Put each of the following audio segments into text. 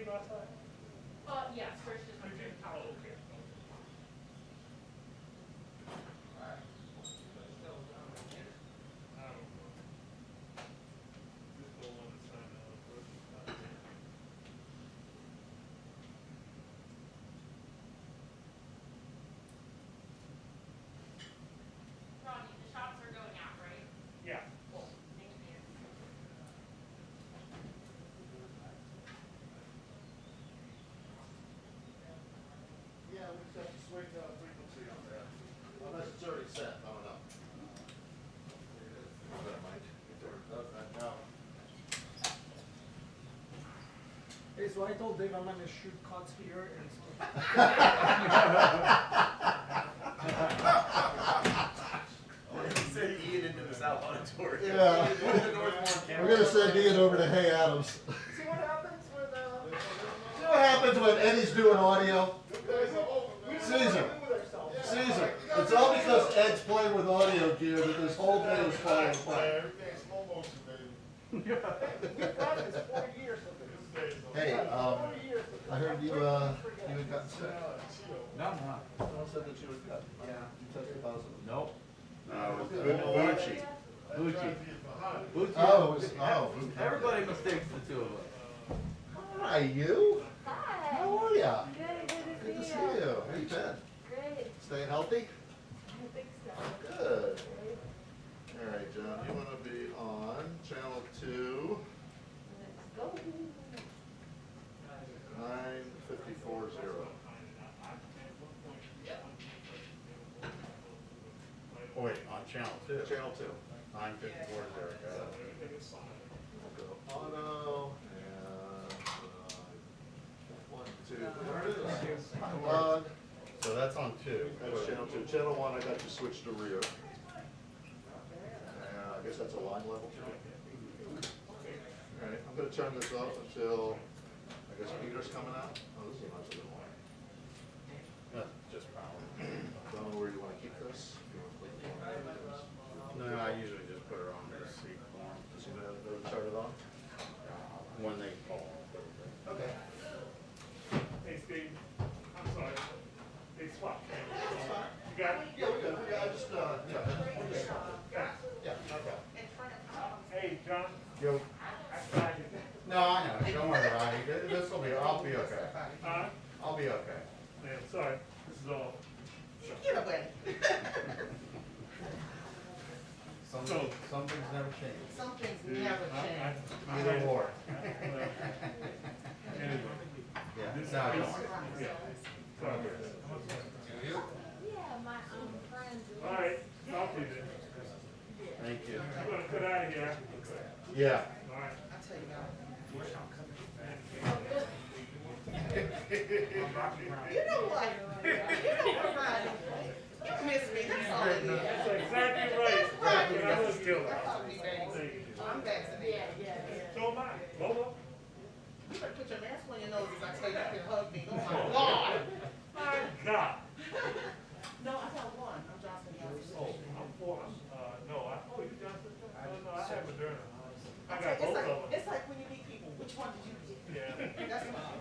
Dave outside? Yes, Chris just went to the top. Oh, okay. Ronnie, the shots are going out, right? Yeah. Cool. Thank you. Yeah, we just have to swing frequency on that. Unless it's already set, I don't know. That might. It does that now. Hey, so I told Dave I'm gonna shoot cuts here and so. Send Ian into the South Auditorium. Yeah. We're gonna send Ian over to Hay Adams. See what happens with See what happens when Eddie's doing audio? Caesar. Caesar. It's all because Ed's playing with audio gear that this whole thing is falling apart. Everything's slow motion, baby. We've done this 40 years of this. Hey, 40 years of this. I heard you had gotten sick. No, I'm not. Someone said that you had got, Yeah. you tested positive. Nope. Bucci. Bucci. Bucci. Oh, it was, oh. Everybody mistakes the two of us. Hi, you. Hi. How are ya? Good Good to see you. How you been? Great. Staying healthy? I think so. Good. All right, John, you want to be on channel 2, Let's go. 9540. Oh, wait, on channel 2. Channel 2. 9540. Auto and 1, 2. There it is. Log. So that's on 2. That's channel 2. Channel 1, I got you switched to rear. I guess that's a line level. All right, I'm going to turn this off until, I guess Peter's coming out. Oh, this is a nice little one. Just power. Don't know where you want to keep this. If you want to click the one. No, I usually just put her on the seat form. Just going to turn it on. When they call. Okay. Hey, Steve, I'm sorry. They swapped. You got it? Yeah, we're good. I just, yeah, okay. Hey, John, Yo. I tried it. No, I know. Don't worry about it. This will be, I'll be okay. I'll be okay. Man, sorry. This is all. Get away. Some things never change. Some things never change. Either or. Anyway. Yeah, no, don't worry. Yeah. Sorry. Yeah, my friends. All right, talk to you then. Thank you. I'm gonna cut out of here. Yeah. All right. I tell you now. You know what? You miss me. That's all it is. That's exactly right. That's right. And I was killed. Thank you. I'm vaccinated. So am I. Lola? You better put your mask on your nose as I tell you you can hug me. Oh my God. My God. No, I got one. I'm Johnson Johnson. Oh, I'm four. No, you Johnson? No, I have Moderna. I got It's both like, of them. it's like when you meet people, which one did you get? Yeah. That's fine.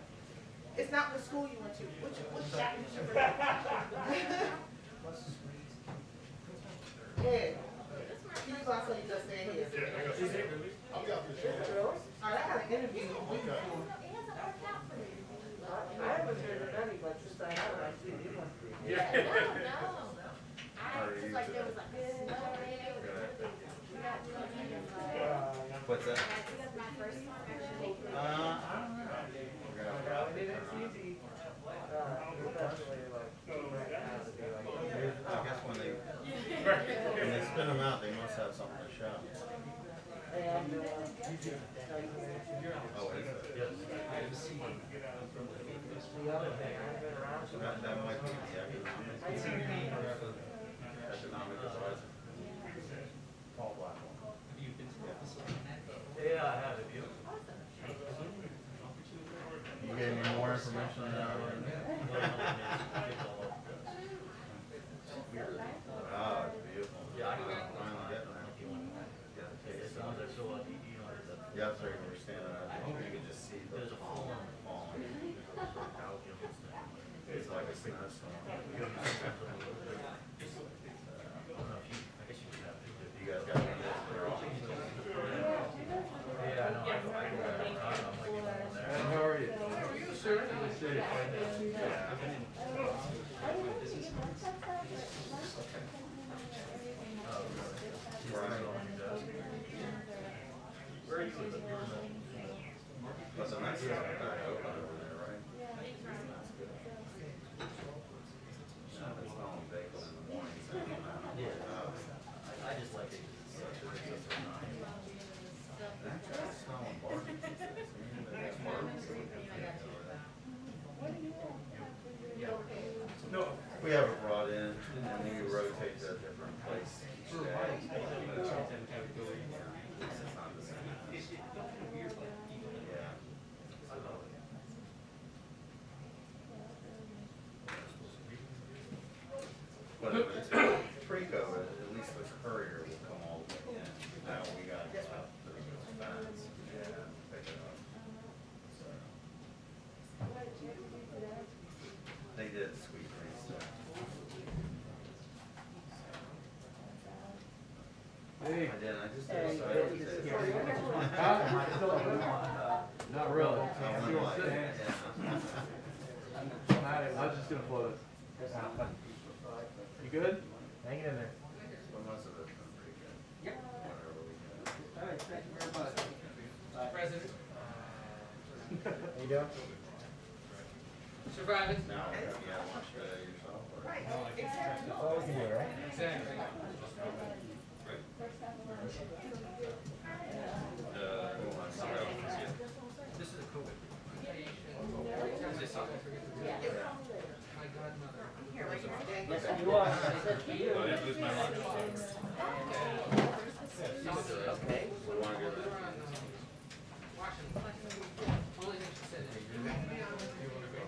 It's not what school you went to. Which shot did you bring? Yeah. You was also you just stand here. Yeah, I got it. I'll be out for sure. All right, I got an interview. It hasn't worked out for me. I haven't heard of any, but just I have an idea. You must be. Yeah. No. Just like there was like snow day. We got What's that? my first one actually. I don't know. It's easy. Especially like. I guess when they spin them out, they must have something to show. And, Oh, is it? Yes. the other thing, I've been around. So that might be the economic advisor. Paul Blackwell. Yeah, I have it. You gave me more information than I already knew. Ah, it's beautiful. Yeah, I finally getting there. Yeah, so you can understand that. You can just see the falling. It's like a snowstorm. I don't know if I guess you could have to, you guys got one that's for all. Yeah, I know, I'm like, how are you? How are you, sir? Where are you living? That's a nice little back open over there, right? That's good. No, it's all baked in the morning, so you know. Yeah. I just like it because it's so nice. Actually, it's smelling barbecue. It's barbecue. No. We have it brought in, and then we rotate to a different place each day. It's not the same. Yeah. But it's pre-COVID, at least the courier will come all the way in. Now we got those fans, yeah, pick it up. So. They did sweet things there. Hey. I did, I just did so. Not really. I went like, yeah. I was just gonna float it. You good? Hang in there. Well, most of it's been pretty good. Yep. Whatever we got. All right, thank you very much. President, How you doing? surviving. Now, have you had lunch yourself? Or? Right, exactly. That's all we can do, right? Exactly. Cool, I'm sorry. This is a COVID. Is this something? My godmother. You are. I didn't lose my lunch. Okay. We want to go there. Washington. Only thing she said is, you want to go?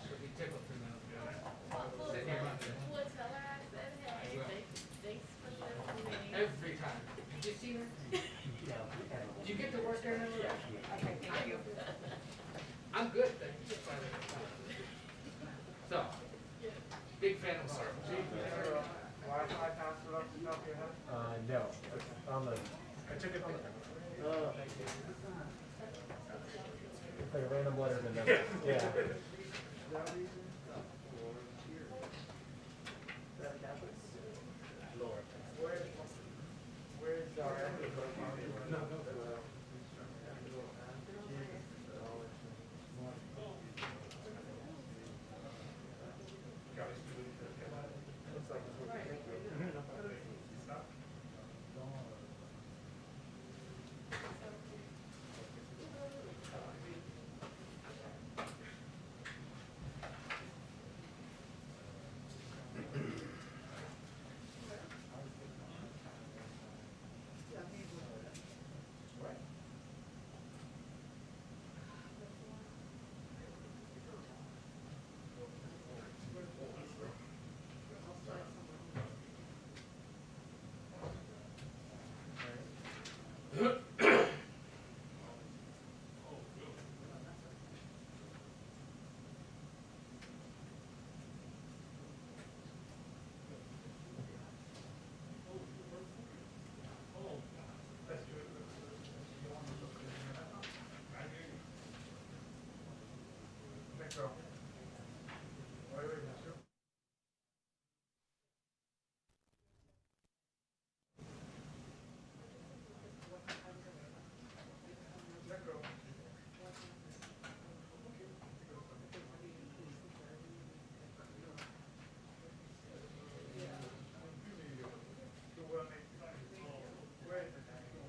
She'll be tickled for now. Sit here. Well, tell her I said, hey, thanks for listening. Every time. Did you see her? Did you get to work there now? Okay, thank you. I'm good, thank you. So, big fan of her. Wi-Fi password off the top of your head? No. It's on the. I took it. It's like a random letter in the number. Yeah. Where's our?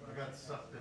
I got sucked in.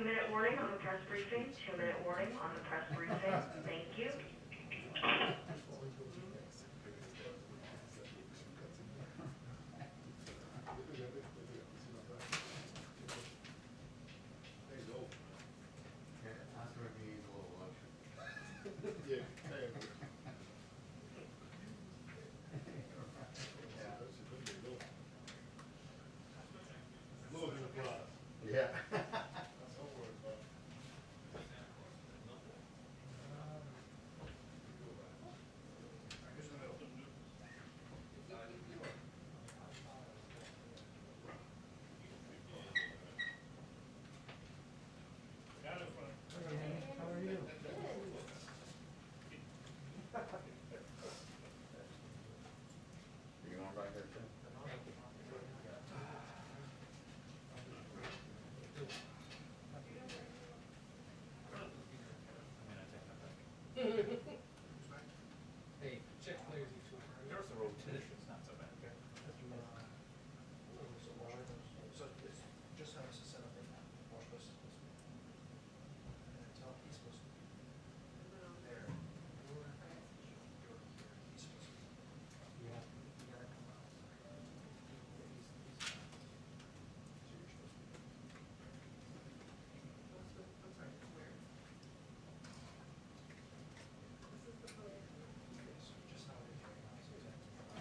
2-minute warning on the press briefing. 2-minute warning on the press briefing. Thank you. After it needs a little lotion. Yeah. Got it from. How are you? You going back there too? Hey, check players each week. There's a rotation, it's not so bad. So it's just how it's set up right now. Wash this. And then tell he's supposed to be there. You're here. He's supposed to be. Yeah. You gotta come out. So you're supposed to be. So just how it is right now. So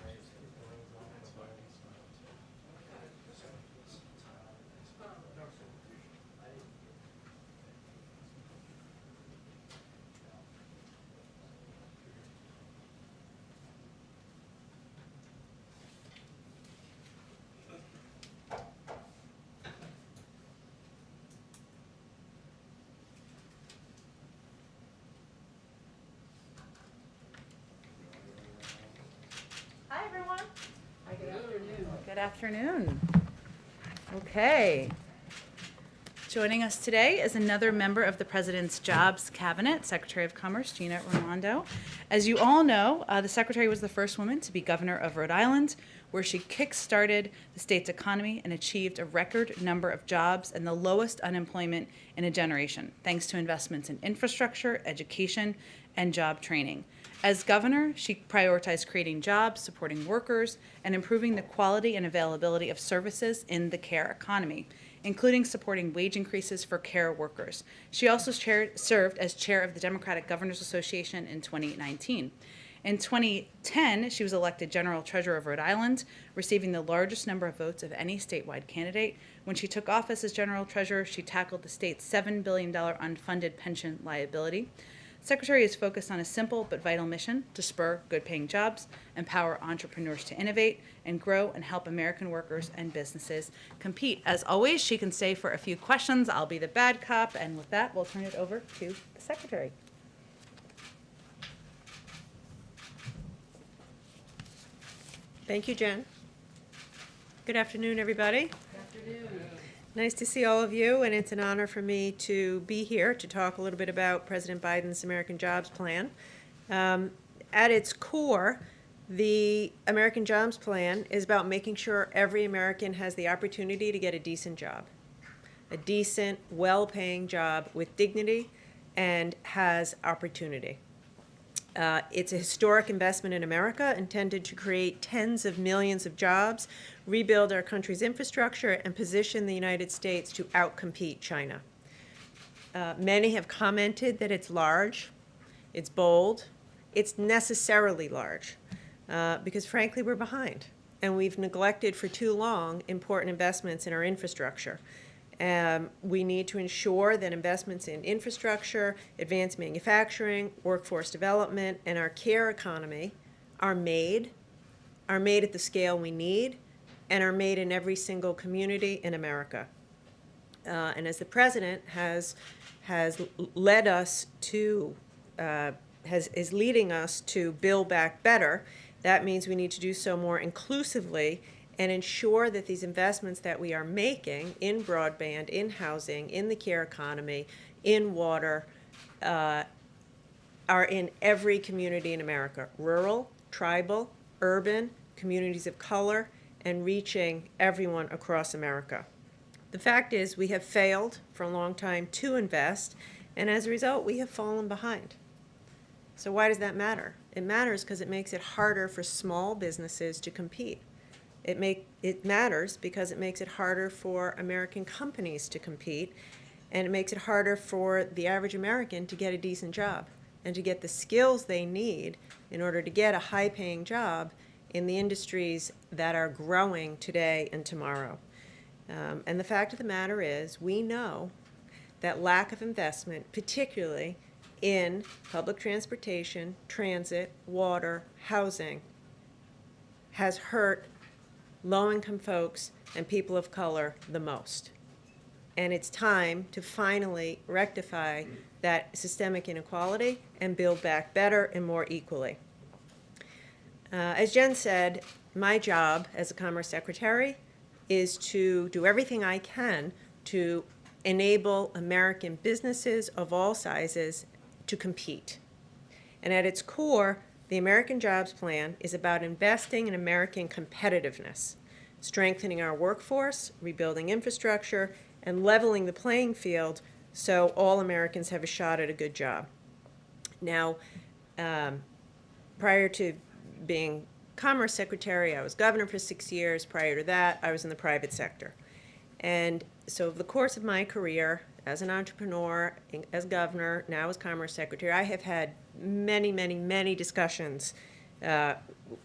Hi, everyone. Good afternoon. Okay. Joining us today is another member of the President's Jobs Cabinet, Secretary of Commerce, Gina Raimondo. As you all know, the Secretary was the first woman to be governor of Rhode Island, where she kick-started the state's economy and achieved a record number of jobs and the lowest unemployment in a generation, thanks to investments in infrastructure, education, and job training. As governor, she prioritized creating jobs, supporting workers, and improving the quality and availability of services in the care economy, including supporting wage increases for care workers. She also served as chair of the Democratic Governors Association in 2019. In 2010, she was elected General Treasurer of Rhode Island, receiving the largest number of votes of any statewide candidate. When she took office as General Treasurer, she tackled the state's $7 billion unfunded pension liability. Secretary is focused on a simple but vital mission to spur good-paying jobs, empower entrepreneurs to innovate, and grow and help American workers and businesses compete. As always, she can stay for a few questions. I'll be the bad cop, and with that, we'll turn it over to the Secretary. Thank you, Jen. Good afternoon, everybody. Nice to see all of you, and it's an honor for me to be here to talk a little bit about President Biden's American Jobs Plan. At its core, the American Jobs Plan is about making sure every American has the opportunity to get a decent job, a decent, well-paying job with dignity and has opportunity. It's a historic investment in America intended to create tens of millions of jobs, rebuild our country's infrastructure, and position the United States to outcompete China. Many have commented that it's large, it's bold, it's necessarily large, because frankly we're behind, and we've neglected for too long important investments in our infrastructure. We need to ensure that investments in infrastructure, advanced manufacturing, workforce development, and our care economy are made at the scale we need, and are made in every single community in America. And as the President has led us to, is leading us to Build Back Better, that means we need to do so more inclusively and ensure that these investments that we are making in broadband, in housing, in the care economy, in water, are in every community in America, rural, tribal, urban, communities of color, and reaching everyone across America. The fact is, we have failed for a long time to invest, and as a result, we have fallen behind. So why does that matter? It matters because it makes it harder for small businesses to compete. It matters because it makes it harder for American companies to compete, and it makes it harder for the average American to get a decent job and to get the skills they need in order to get a high-paying job in the industries that are growing today and tomorrow. And the fact of the matter is, we know that lack of investment, particularly in public transportation, transit, water, housing, has hurt low-income folks and people of color the most. And it's time to finally rectify that systemic inequality and build back better and more equally. As Jen said, my job as a Commerce Secretary is to do everything I can to enable American businesses of all sizes to compete. And at its core, the American Jobs Plan is about investing in American competitiveness, strengthening our workforce, rebuilding infrastructure, and leveling the playing field so all Americans have a shot at a good job. Now, prior to being Commerce Secretary, I was governor for 6 years. Prior to that, I was in the private sector. And so over the course of my career as an entrepreneur, as governor, now as Commerce Secretary, I have had many, many, many discussions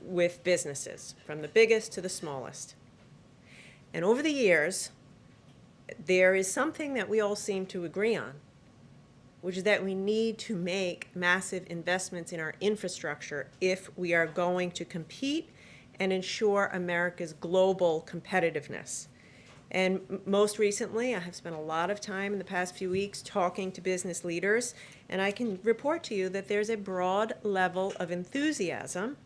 with businesses, from the biggest to the smallest. And over the years, there is something that we all seem to agree on, which is that we need to make massive investments in our infrastructure if we are going to compete and ensure America's global competitiveness. And most recently, I have spent a lot of time in the past few weeks talking to business leaders, and I can report to you that there's a broad level of enthusiasm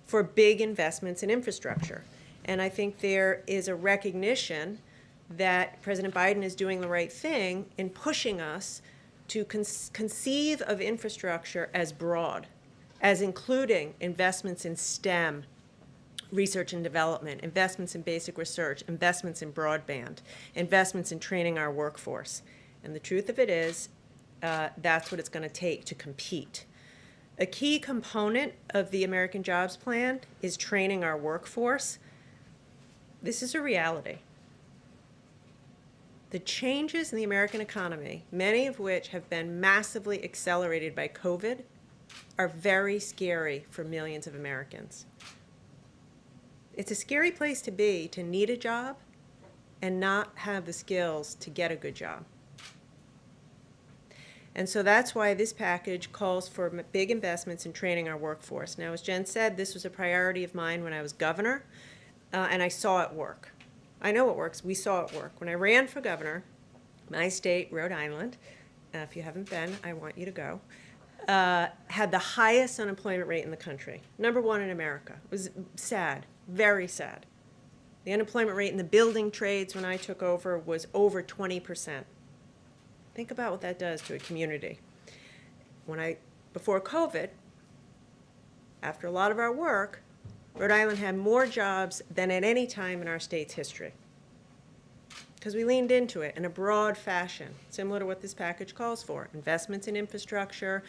for big investments in infrastructure. And I think there is a recognition that President Biden is doing the right thing in pushing us to conceive of infrastructure as broad, as including investments in STEM, research and development, investments in basic research, investments in broadband, investments in training our workforce. And the truth of it is, that's what it's going to take to compete. A key component of the American Jobs Plan is training our workforce. This is a reality. The changes in the American economy, many of which have been massively accelerated by COVID, are very scary for millions of Americans. It's a scary place to be, to need a job and not have the skills to get a good job. And so that's why this package calls for big investments in training our workforce. Now, as Jen said, this was a priority of mine when I was governor, and I saw it work. I know it works. We saw it work. When I ran for governor, my state, Rhode Island, if you haven't been, I want you to go, had the highest unemployment rate in the country, #1 in America. It was sad, very sad. The unemployment rate in the building trades when I took over was over 20%. Think about what that does to a community. Before COVID, after a lot of our work, Rhode Island had more jobs than at any time in our state's history, because we leaned into it in a broad fashion, similar to what this package calls for: investments in infrastructure,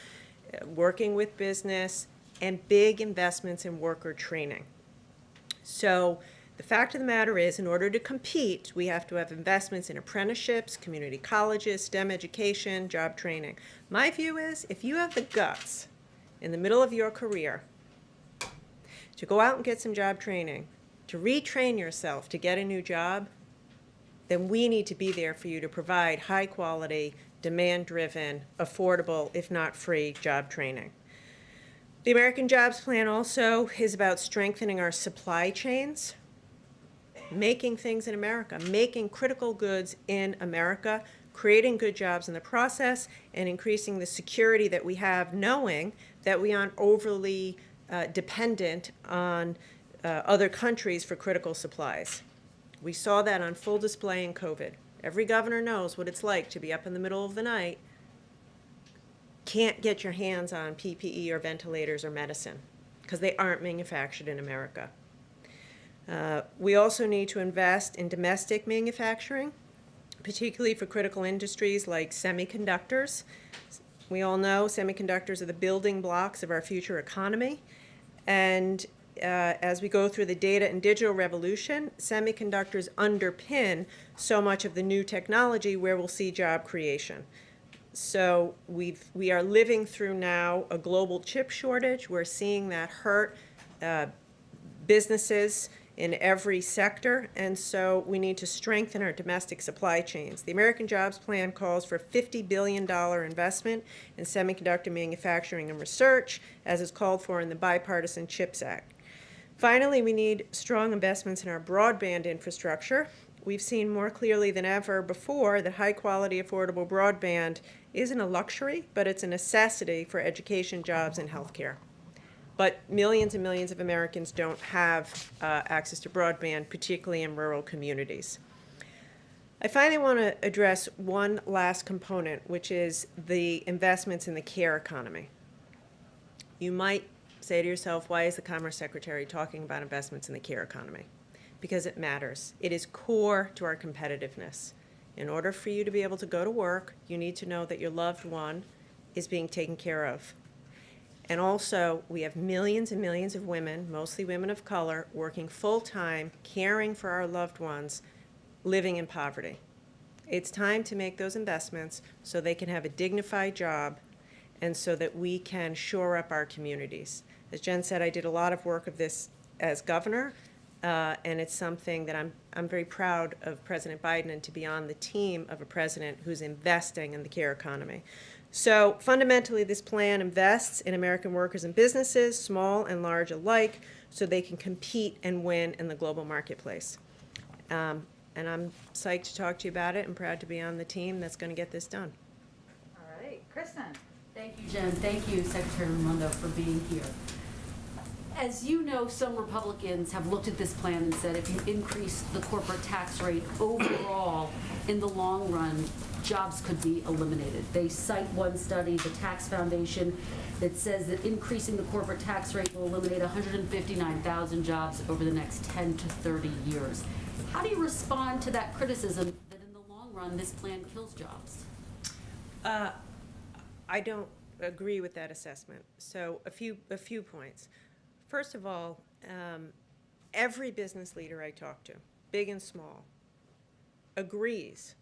working with business, and big investments in worker training. So the fact of the matter is, in order to compete, we have to have investments in apprenticeships, community colleges, STEM education, job training. My view is, if you have the guts in the middle of your career to go out and get some job training, to retrain yourself to get a new job, then we need to be there for you to provide high quality, demand-driven, affordable, if not free, job training. The American Jobs Plan also is about strengthening our supply chains, making things in America, making critical goods in America, creating good jobs in the process, and increasing the security that we have, knowing that we aren't overly dependent on other countries for critical supplies. We saw that on full display in COVID. Every governor knows what it's like to be up in the middle of the night, can't get your hands on PPE or ventilators or medicine because they aren't manufactured in America. We also need to invest in domestic manufacturing. particularly for critical industries like semiconductors. We all know semiconductors are the building blocks of our future economy. And as we go through the data and digital revolution, semiconductors underpin so much of the new technology where we'll see job creation. So we are living through now a global chip shortage. We're seeing that hurt businesses in every sector, and so we need to strengthen our domestic supply chains. The American Jobs Plan calls for a $50 billion investment in semiconductor manufacturing and research, as is called for in the Bipartisan CHIPS Act. Finally, we need strong investments in our broadband infrastructure. We've seen more clearly than ever before that high-quality, affordable broadband isn't a luxury, but it's a necessity for education, jobs, and healthcare. But millions and millions of Americans don't have access to broadband, particularly in rural communities. I finally want to address one last component, which is the investments in the care economy. You might say to yourself, why is the Commerce Secretary talking about investments in the care economy? Because it matters. It is core to our competitiveness. In order for you to be able to go to work, you need to know that your loved one is being taken care of. And also, we have millions and millions of women, mostly women of color, working full-time, caring for our loved ones, living in poverty. It's time to make those investments so they can have a dignified job and so that we can shore up our communities. As Jen said, I did a lot of work of this as governor, and it's something that I'm very proud of President Biden and to be on the team of a president who's investing in the care economy. So fundamentally, this plan invests in American workers and businesses, small and large alike, so they can compete and win in the global marketplace. And I'm psyched to talk to you about it and proud to be on the team that's going to get this done. All right, Kristen. Thank you, Jen. Thank you, Secretary Raimondo, for being here. As you know, some Republicans have looked at this plan and said if you increase the corporate tax rate overall, in the long run, jobs could be eliminated. They cite one study, the Tax Foundation, that says that increasing the corporate tax rate will eliminate 159,000 jobs over the next 10 to 30 years. How do you respond to that criticism that in the long run, this plan kills jobs? I don't agree with that assessment. So a few points. First of all, every business leader I talk to, big and small, agrees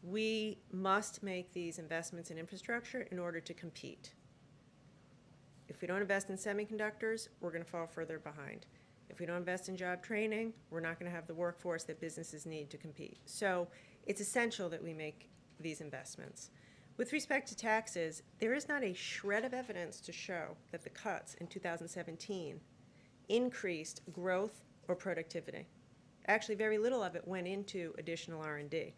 we must make these investments in infrastructure in order to compete. If we don't invest in semiconductors, we're going to fall further behind. If we don't invest in job training, we're not going to have the workforce that businesses need to compete. So it's essential that we make these investments. With respect to taxes, there is not a shred of evidence to show that the cuts in 2017 increased growth or productivity. Actually, very little of it went into additional R&D.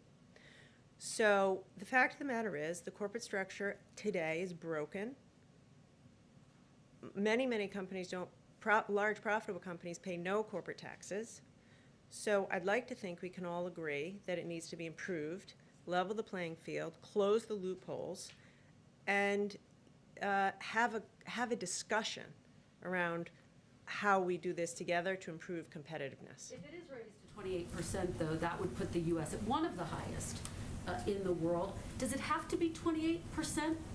So the fact of the matter is the corporate structure today is broken. Many companies don't, large profitable companies pay no corporate taxes. So I'd like to think we can all agree that it needs to be improved, level the playing field, close the loopholes, and have a discussion around how we do this together to improve competitiveness. If it is raised to 28%, though, that would put the U.S. at one of the highest in the world. Does it have to be 28%?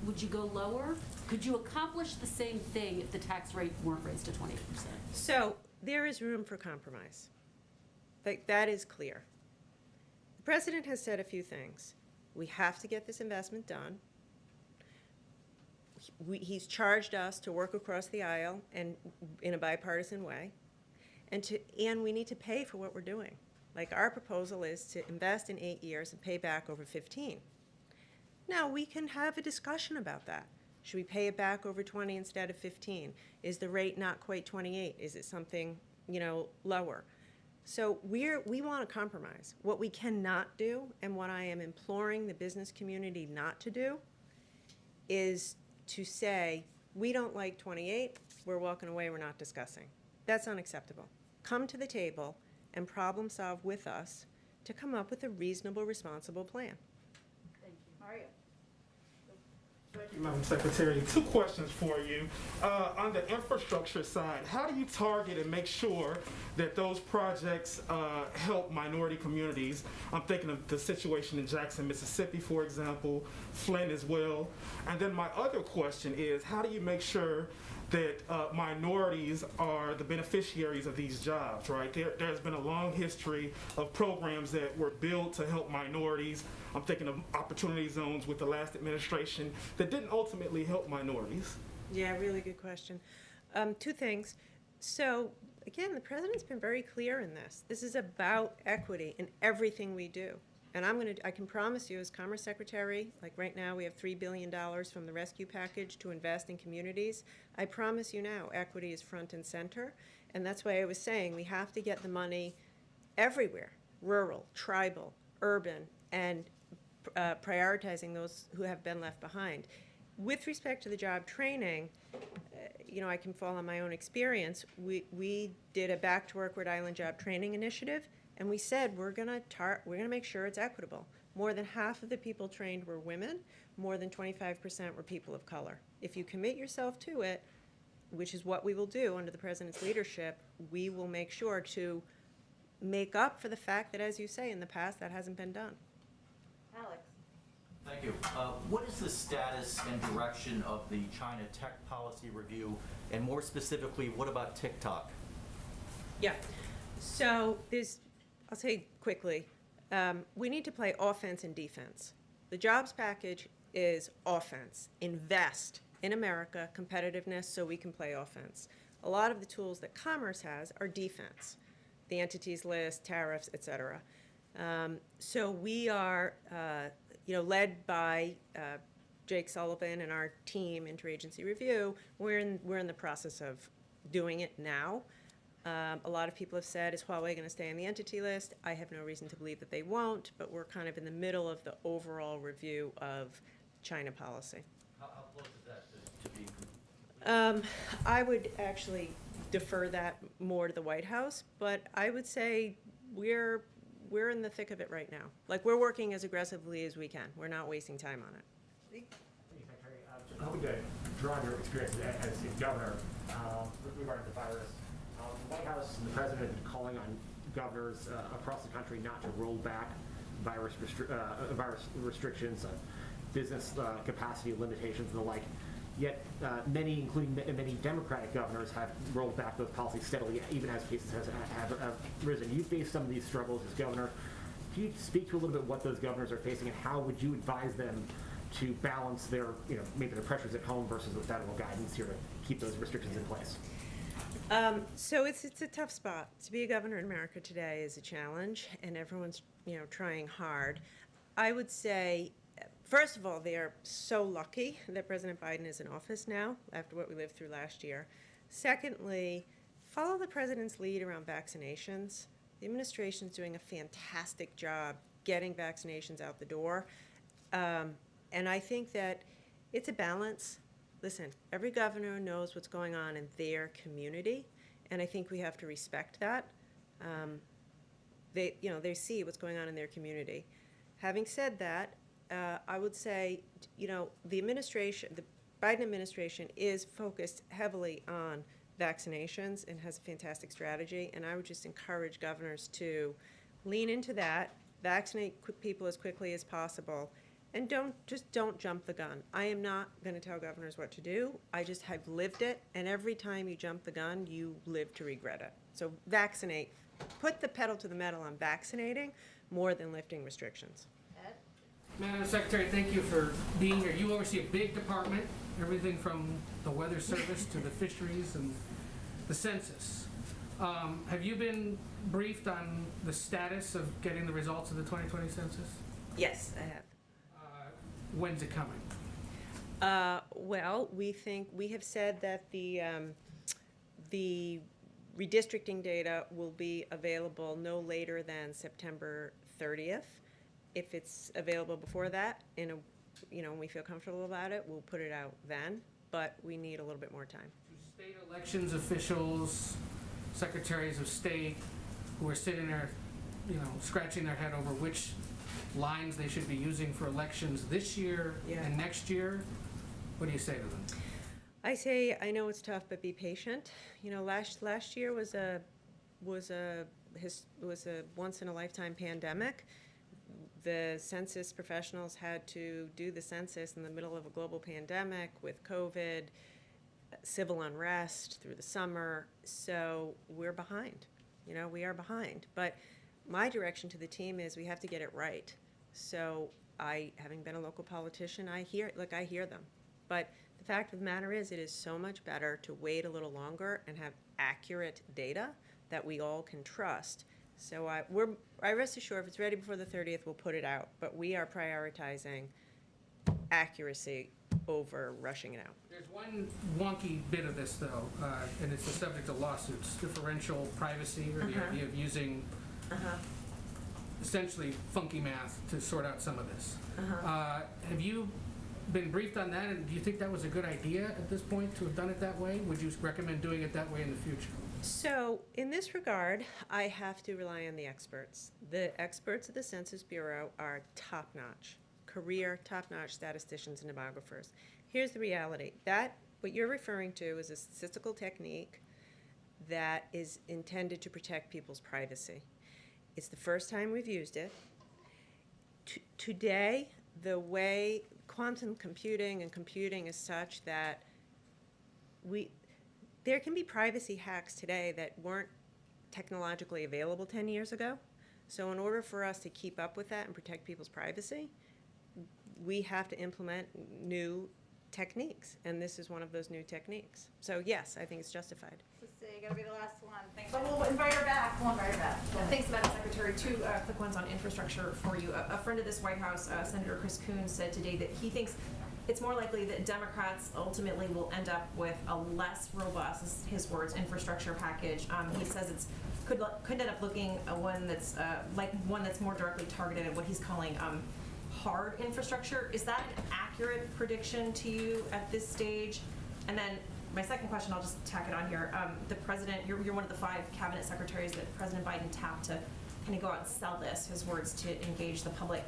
Would you go lower? Could you accomplish the same thing if the tax rate weren't raised to 28%? So there is room for compromise. That is clear. The president has said a few things. We have to get this investment done. He's charged us to work across the aisle and in a bipartisan way, and we need to pay for what we're doing. Like our proposal is to invest in 8 years and pay back over 15. Now we can have a discussion about that. Should we pay it back over 20 instead of 15? Is the rate not quite 28? Is it something, lower? So we want to compromise. What we cannot do, and what I am imploring the business community not to do, is to say, we don't like 28, we're walking away, we're not discussing. That's unacceptable. Come to the table and problem solve with us to come up with a reasonable, responsible plan. Thank you. Mario. Thank you, Madam Secretary. 2 questions for you. On the infrastructure side, how do you target and make sure that those projects help minority communities? I'm thinking of the situation in Jackson, Mississippi, for example, Flint as well. And then my other question is, how do you make sure that minorities are the beneficiaries of these jobs, right? There's been a long history of programs that were built to help minorities. I'm thinking of opportunity zones with the last administration that didn't ultimately help minorities. Yeah, really good question. 2 things. So, again, the president's been very clear in this. This is about equity in everything we do. And I can promise you as Commerce Secretary, like right now we have $3 billion from the rescue package to invest in communities. I promise you now, equity is front and center. And that's why I was saying we have to get the money everywhere, rural, tribal, urban, and prioritizing those who have been left behind. With respect to the job training, I can fall on my own experience. We did a Back to Work Rhode Island job training initiative. And we said, we're gonna make sure it's equitable. More than half of the people trained were women, more than 25% were people of color. If you commit yourself to it, which is what we will do under the president's leadership, we will make sure to make up for the fact that, as you say, in the past, that hasn't been done. Alex. Thank you. What is the status and direction of the China tech policy review? And more specifically, what about TikTok? Yeah, so I'll say quickly, we need to play offense and defense. The jobs package is offense. Invest in America, competitiveness, so we can play offense. A lot of the tools that Commerce has are defense. The entities list, tariffs, et cetera. So we are, led by Jake Sullivan and our team, Interagency Review. We're in the process of doing it now. A lot of people have said, is Huawei going to stay on the entity list? I have no reason to believe that they won't, but we're kind of in the middle of the overall review of China policy. How close is that to being complete? I would actually defer that more to the White House, but I would say we're in the thick of it right now. Like, we're working as aggressively as we can. We're not wasting time on it. Thank you, Secretary. I'm hoping to draw on your experience as governor regarding the virus. The White House and the President have been calling on governors across the country not to roll back virus restrictions, business capacity limitations and the like. Yet many, including many Democratic governors, have rolled back those policies steadily, even as cases have risen. You face some of these struggles as governor. Can you speak to a little bit what those governors are facing, and how would you advise them to balance their, maybe the pressures at home versus the federal guidance here to keep those restrictions in place? So it's a tough spot. To be a governor in America today is a challenge, and everyone's trying hard. I would say, first of all, they are so lucky that President Biden is in office now after what we lived through last year. Secondly, follow the president's lead around vaccinations. The administration's doing a fantastic job getting vaccinations out the door, and I think that it's a balance. Listen, every governor knows what's going on in their community, and I think we have to respect that. They see what's going on in their community. Having said that, I would say, the Biden administration is focused heavily on vaccinations and has a fantastic strategy, and I would just encourage governors to lean into that, vaccinate people as quickly as possible, and don't jump the gun. I am not going to tell governors what to do. I just have lived it, and every time you jump the gun, you live to regret it. So vaccinate. Put the pedal to the metal on vaccinating more than lifting restrictions. Ed? Madam Secretary, thank you for being here. You oversee a big department, everything from the Weather Service to the fisheries and the Census. Have you been briefed on the status of getting the results of the 2020 census? Yes, I have. When's it coming? Well, we have said that the redistricting data will be available no later than September 30th. If it's available before that, when we feel comfortable about it, we'll put it out then, but we need a little bit more time. State elections officials, secretaries of state who are sitting there, scratching their head over which lines they should be using for elections this year and next year. What do you say to them? I say, I know it's tough, but be patient. You know, last year was a once in a lifetime pandemic. The census professionals had to do the census in the middle of a global pandemic with COVID, civil unrest through the summer. So we're behind. You know, we are behind. But my direction to the team is we have to get it right. So having been a local politician, I hear them. But the fact of the matter is, it is so much better to wait a little longer and have accurate data that we all can trust. So I rest assured, if it's ready before the 30th, we'll put it out. But we are prioritizing accuracy over rushing it out. There's one wonky bit of this, though, and it's the subject of lawsuits, differential privacy, or the idea of using essentially funky math to sort out some of this. Have you been briefed on that, and do you think that was a good idea at this point to have done it that way? Would you recommend doing it that way in the future? So in this regard, I have to rely on the experts. The experts at the Census Bureau are top-notch, career top-notch statisticians and demographers. Here's the reality. What you're referring to is a statistical technique that is intended to protect people's privacy. It's the first time we've used it. Today, the way quantum computing and computing is such that there can be privacy hacks today that weren't technologically available 10 years ago. So in order for us to keep up with that and protect people's privacy, we have to implement new techniques, and this is one of those new techniques. So yes, I think it's justified. Let's see, you gotta be the last one. Thanks. But we'll invite her back. We'll invite her back. Thanks, Madam Secretary. Two quick ones on infrastructure for you. A friend of this White House, Senator Chris Coons, said today that he thinks it's more likely that Democrats ultimately will end up with a less robust, this is his words, infrastructure package. He says it's could end up looking one that's more directly targeted at what he's calling hard infrastructure. Is that an accurate prediction to you at this stage? And then my second question, I'll just tack it on here. The president, you're one of the 5 cabinet secretaries that President Biden tapped to kind of go out and sell this, his words, to engage the public.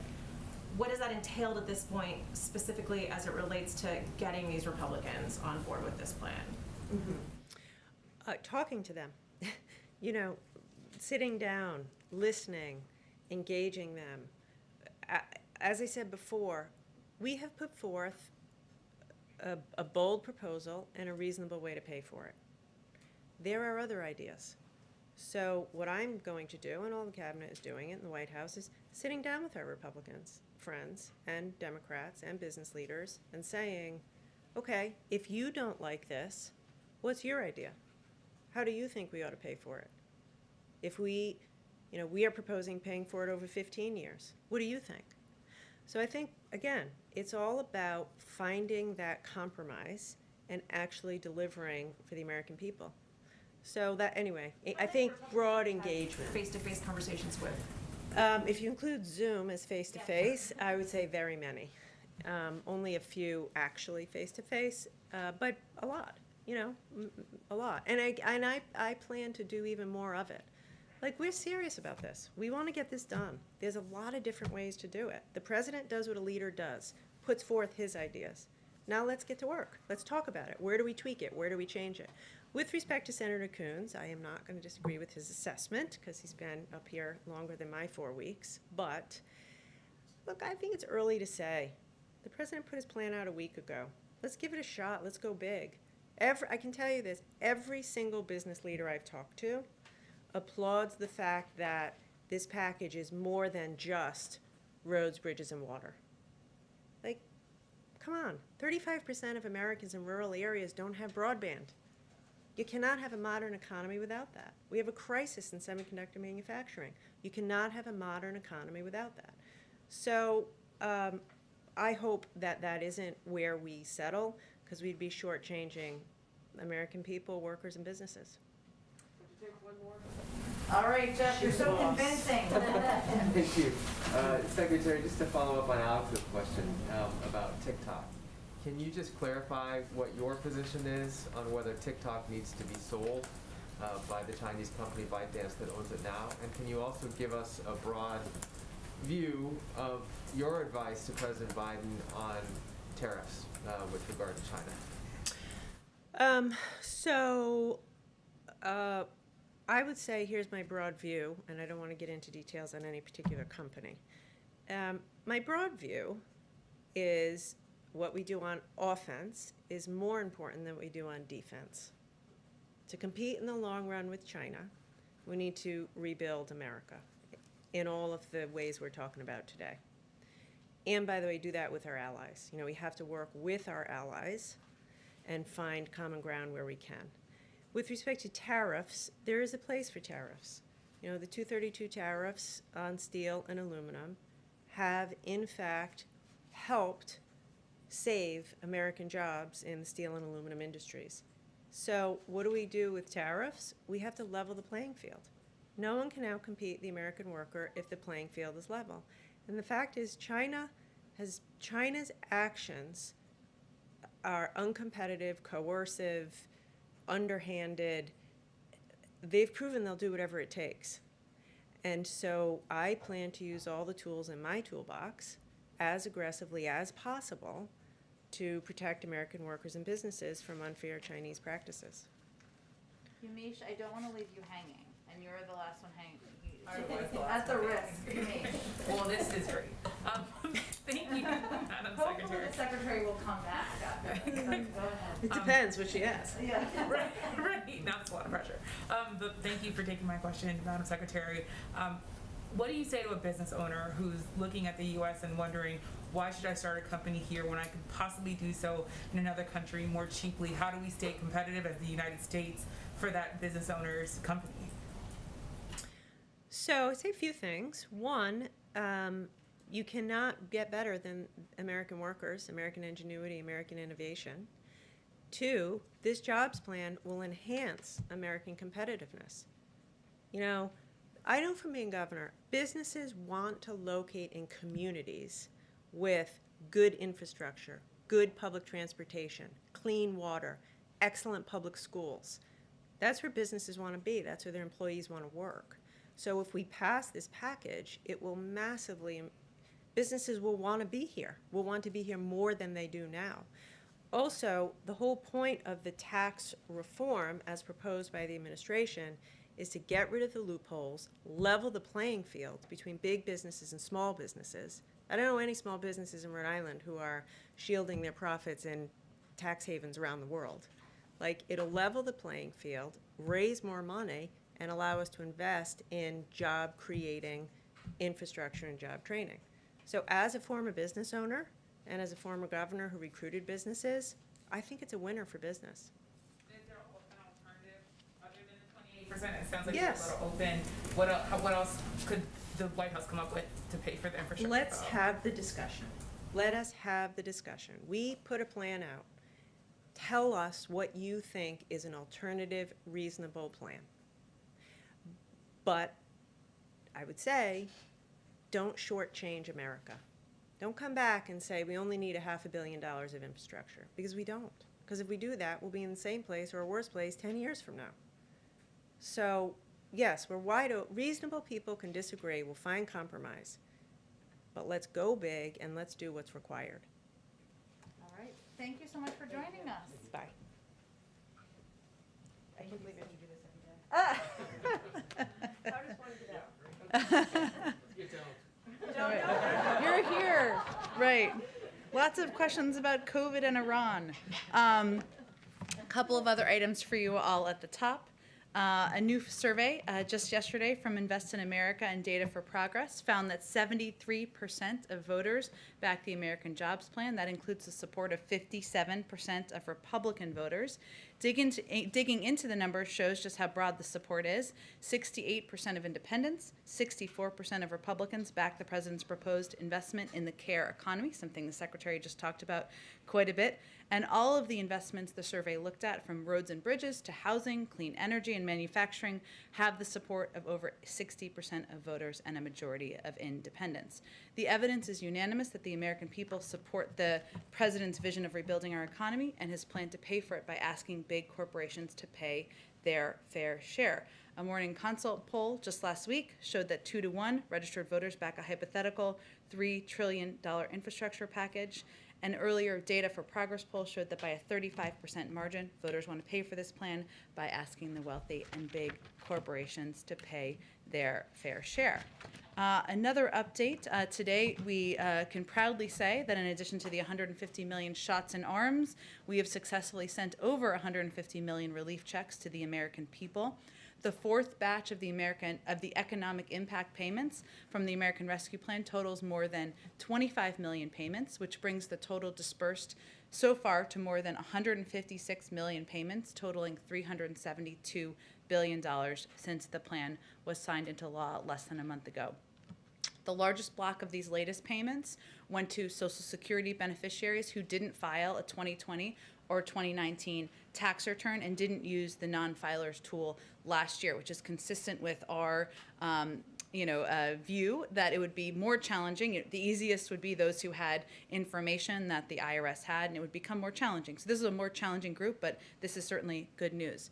What has that entailed at this point, specifically as it relates to getting these Republicans on board with this plan? Talking to them, you know, sitting down, listening, engaging them. As I said before, we have put forth a bold proposal and a reasonable way to pay for it. There are other ideas. So what I'm going to do, and all the cabinet is doing it in the White House, is sitting down with our Republicans, friends, and Democrats, and business leaders, and saying, okay, if you don't like this, what's your idea? How do you think we ought to pay for it? If we are proposing paying for it over 15 years. What do you think? So I think, again, it's all about finding that compromise and actually delivering for the American people. So that, anyway, I think broad engagement. Face-to-face conversations with? If you include Zoom as face-to-face, I would say very many. Only a few actually face-to-face, but a lot, a lot. And I plan to do even more of it. Like, we're serious about this. We want to get this done. There's a lot of different ways to do it. The president does what a leader does, puts forth his ideas. Now let's get to work. Let's talk about it. Where do we tweak it? Where do we change it? With respect to Senator Coons, I am not going to disagree with his assessment because he's been up here longer than my 4 weeks. But, look, I think it's early to say. The president put his plan out a week ago. Let's give it a shot. Let's go big. I can tell you this, every single business leader I've talked to applauds the fact that this package is more than just roads, bridges, and water. Like, come on, 35% of Americans in rural areas don't have broadband. You cannot have a modern economy without that. We have a crisis in semiconductor manufacturing. You cannot have a modern economy without that. So I hope that that isn't where we settle, because we'd be shortchanging American people, workers, and businesses. All right, Jeff, you're so convincing. Thank you. Secretary, just to follow up on Alex's question about TikTok, can you just clarify what your position is on whether TikTok needs to be sold by the Chinese company ByteDance that owns it now? And can you also give us a broad view of your advice to President Biden on tariffs with regard to China? I would say here's my broad view, and I don't want to get into details on any particular company. My broad view is what we do on offense is more important than what we do on defense. To compete in the long run with China, we need to rebuild America in all of the ways we're talking about today. And by the way, do that with our allies. You know, we have to work with our allies and find common ground where we can. With respect to tariffs, there is a place for tariffs. You know, the 232 tariffs on steel and aluminum have, in fact, helped save American jobs in the steel and aluminum industries. So what do we do with tariffs? We have to level the playing field. No one can outcompete the American worker if the playing field is level. And the fact is China's actions are uncompetitive, coercive, underhanded. They've proven they'll do whatever it takes. And so I plan to use all the tools in my toolbox as aggressively as possible to protect American workers and businesses from unfair Chinese practices. Yumish, I don't want to leave you hanging, and you're the last one hanging. At the risk, Yumish. Well, this is great. Thank you, Madam Hopefully Secretary. the secretary will come back after this. Go ahead. It depends what she asks. Yeah. Right, now it's a lot of pressure. But thank you for taking my question, Madam Secretary. What do you say to a business owner who's looking at the U.S. and wondering, why should I start a company here when I could possibly do so in another country more cheaply? How do we stay competitive as the United States for that business owner's company? So I'd say a few things. One, you cannot get better than American workers, American ingenuity, American innovation. Two, this jobs plan will enhance American competitiveness. You know, I know from being governor, businesses want to locate in communities with good infrastructure, good public transportation, clean water, excellent public schools. That's where businesses want to be. That's where their employees want to work. So if we pass this package, it will massively, businesses will want to be here, will want to be here more than they do now. Also, the whole point of the tax reform as proposed by the administration is to get rid of the loopholes, level the playing field between big businesses and small businesses. I don't know any small businesses in Rhode Island who are shielding their profits in tax havens around the world. Like, it'll level the playing field, raise more money, and allow us to invest in job-creating infrastructure and job training. So as a former business owner and as a former governor who recruited businesses, I think it's a winner for business. Is there an alternative other than the 28%? It sounds like Yes. you're a little open. What else could the White House come up with to pay for the infrastructure? Let's have the discussion. Let us have the discussion. We put a plan out. Tell us what you think is an alternative, reasonable plan. But I would say, don't shortchange America. Don't come back and say we only need $500 million of infrastructure, because we don't. Because if we do that, we'll be in the same place or a worse place 10 years from now. So yes, we're wide open. Reasonable people can disagree. We'll find compromise. But let's go big and let's do what's required. All right. Thank you so much for joining us. Bye. I can't believe you have to do this every day. I just wanted to know. You don't. All right. You're here. Right. Lots of questions about COVID and Iran. A couple of other items for you all at the top. A new survey just yesterday from Invest in America and Data for Progress found that 73% of voters backed the American Jobs Plan. That includes the support of 57% of Republican voters. Digging into the numbers shows just how broad the support is. 68% of independents, 64% of Republicans backed the president's proposed investment in the care economy, something the secretary just talked about quite a bit. And all of the investments the survey looked at, from roads and bridges to housing, clean energy, and manufacturing, have the support of over 60% of voters and a majority of independents. The evidence is unanimous that the American people support the president's vision of rebuilding our economy and his plan to pay for it by asking big corporations to pay their fair share. A Morning Consult poll just last week showed that 2-to-1 registered voters back a hypothetical $3 trillion infrastructure package, And earlier data for Progress Poll showed that by a 35% margin, voters want to pay for this plan by asking the wealthy and big corporations to pay their fair share. Another update, today we can proudly say that in addition to the 150 million shots in arms, we have successfully sent over 150 million relief checks to the American people. The fourth batch of the economic impact payments from the American Rescue Plan totals more than 25 million payments, which brings the total dispersed so far to more than 156 million payments, totaling $372 billion since the plan was signed into law less than a month ago. The largest block of these latest payments went to Social Security beneficiaries who didn't file a 2020 or 2019 tax return and didn't use the non-filers tool last year, which is consistent with our view that it would be more challenging. The easiest would be those who had information that the IRS had, and it would become more challenging. So this is a more challenging group, but this is certainly good news.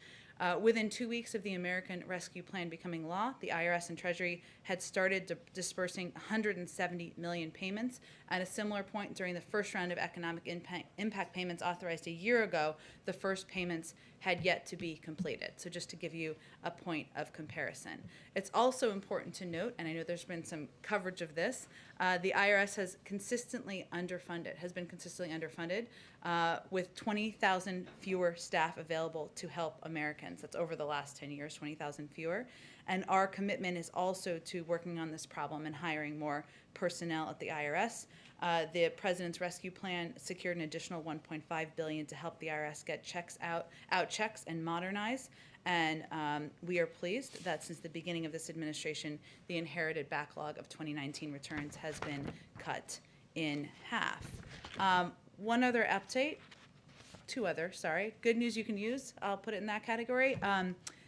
Within 2 weeks of the American Rescue Plan becoming law, the IRS and Treasury had started dispersing 170 million payments. At a similar point during the first round of economic impact payments authorized a year ago, the first payments had yet to be completed. So just to give you a point of comparison. It's also important to note, and I know there's been some coverage of this, the IRS has been consistently underfunded with 20,000 fewer staff available to help Americans. That's over the last 10 years, 20,000 fewer. And our commitment is also to working on this problem and hiring more personnel at the IRS. The President's Rescue Plan secured an additional $1.5 billion to help the IRS get checks out checks and modernize. And we are pleased that since the beginning of this administration, the inherited backlog of 2019 returns has been cut in half. One other update, good news you can use, I'll put it in that category.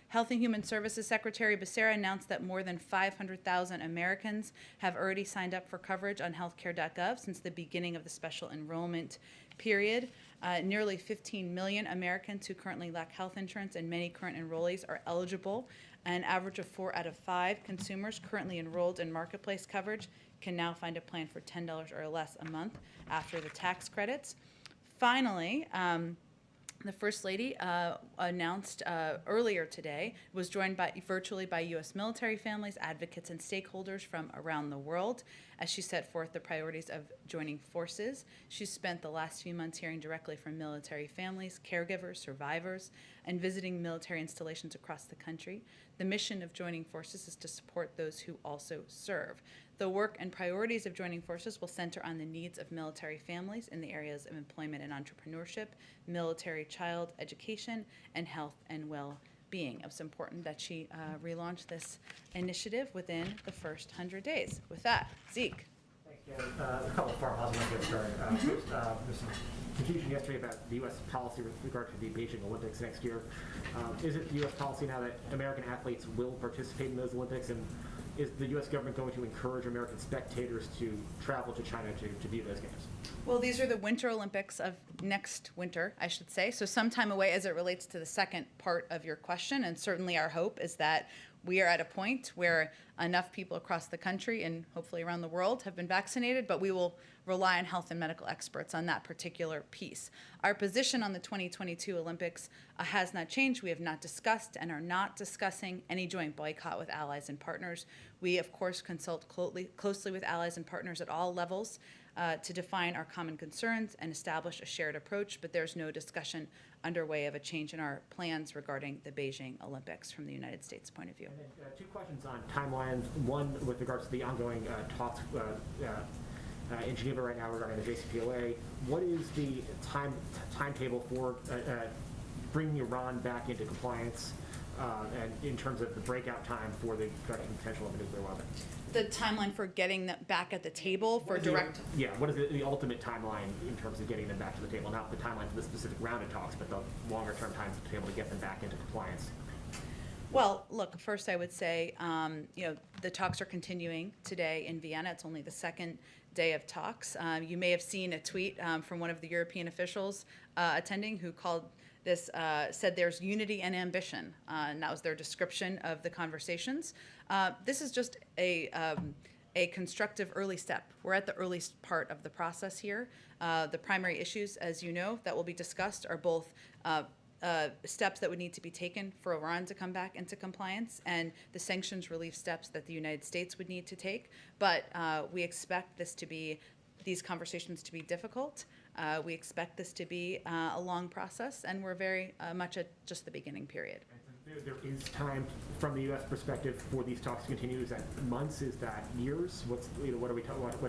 Health and Human Services Secretary Becerra announced that more than 500,000 Americans have already signed up for coverage on healthcare.gov since the beginning of the special enrollment period. Nearly 15 million Americans who currently lack health insurance and many current enrollees are eligible. An average of 4 out of 5 consumers currently enrolled in marketplace coverage can now find a plan for $10 or less a month after the tax credits. Finally, the First Lady announced earlier today, was joined virtually by U.S. military families, advocates, and stakeholders from around the world as she set forth the priorities of joining forces. She spent the last few months hearing directly from military families, caregivers, survivors, and visiting military installations across the country. The mission of joining forces is to support those who also serve. The work and priorities of joining forces will center on the needs of military families in the areas of employment and entrepreneurship, military child education, and health and well-being. It's important that she relaunch this initiative within the first 100 days. With that, Zeke. Thanks, Jen. A couple of farmhouses want to get started. First, there's some confusion yesterday about the U.S. policy with regard to the Beijing Olympics next year. Is it the U.S. policy now that American athletes will participate in those Olympics, and is the U.S. government going to encourage American spectators to travel to China to view those games? Well, these are the Winter Olympics of next winter, I should say, so some time away as it relates to the second part of your question, and certainly our hope is that we are at a point where enough people across the country and hopefully around the world have been vaccinated, but we will rely on health and medical experts on that particular piece. Our position on the 2022 Olympics has not changed. We have not discussed and are not discussing any joint boycott with allies and partners. We, of course, consult closely with allies and partners at all levels to define our common concerns and establish a shared approach, but there's no discussion underway of a change in our plans regarding the Beijing Olympics from the United States point of view. And then, 2 questions on timelines. One with regards to the ongoing talks in Geneva right now regarding the JCPOA. What is the timetable for bringing Iran back into compliance and in terms of the breakout time for the production potential of a nuclear weapon? The timeline for getting them back at the table for direct... What is the ultimate timeline in terms of getting them back to the table? Not the timeline for the specific round of talks, but the longer-term time to be able to get them back into compliance. Well, look, first I would say, the talks are continuing today in Vienna. It's only the second day of talks. You may have seen a tweet from one of the European officials attending who called this, said there's unity and ambition, and that was their description of the conversations. This is just a a constructive early step. We're at the earliest part of the process here. The primary issues, as you know, that will be discussed are both steps that would need to be taken for Iran to come back into compliance and the sanctions relief steps that the United States would need to take. But we expect these conversations to be difficult. We expect this to be a long process, and we're very much at just the beginning period. There is time from the U.S. perspective for these talks to continue. Is that months? Is that years? What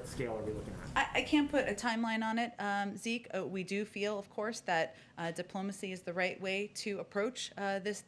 scale are we looking at? I can't put a timeline on it, Zeke. We do feel, of course, that diplomacy is the right way to approach this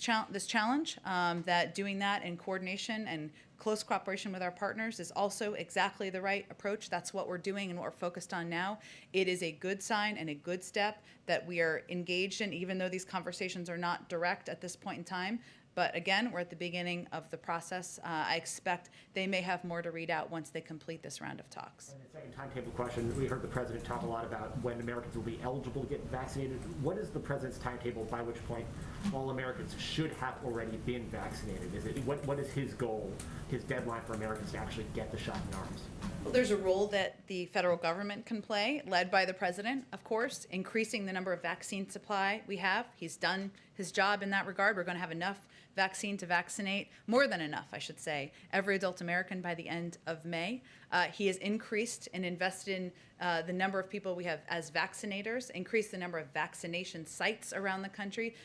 challenge. That doing that in coordination and close cooperation with our partners is also exactly the right approach. That's what we're doing and what we're focused on now. It is a good sign and a good step that we are engaged in, even though these conversations are not direct at this point in time. But again, we're at the beginning of the process. I expect they may have more to read out once they complete this round of talks. And the second timetable question, we heard the president talk a lot about when Americans will be eligible to get vaccinated. What is the president's timetable by which point all Americans should have already been vaccinated? What is his goal, his deadline for Americans to actually get the shot in arms? Well, there's a role that the federal government can play, led by the president, of course, increasing the number of vaccine supply we have. He's done his job in that regard. We're going to have enough vaccine to vaccinate, more than enough, I should say, every adult American by the end of May. He has increased and invested in the number of people we have as vaccinators, increased the number of vaccination sites around the country,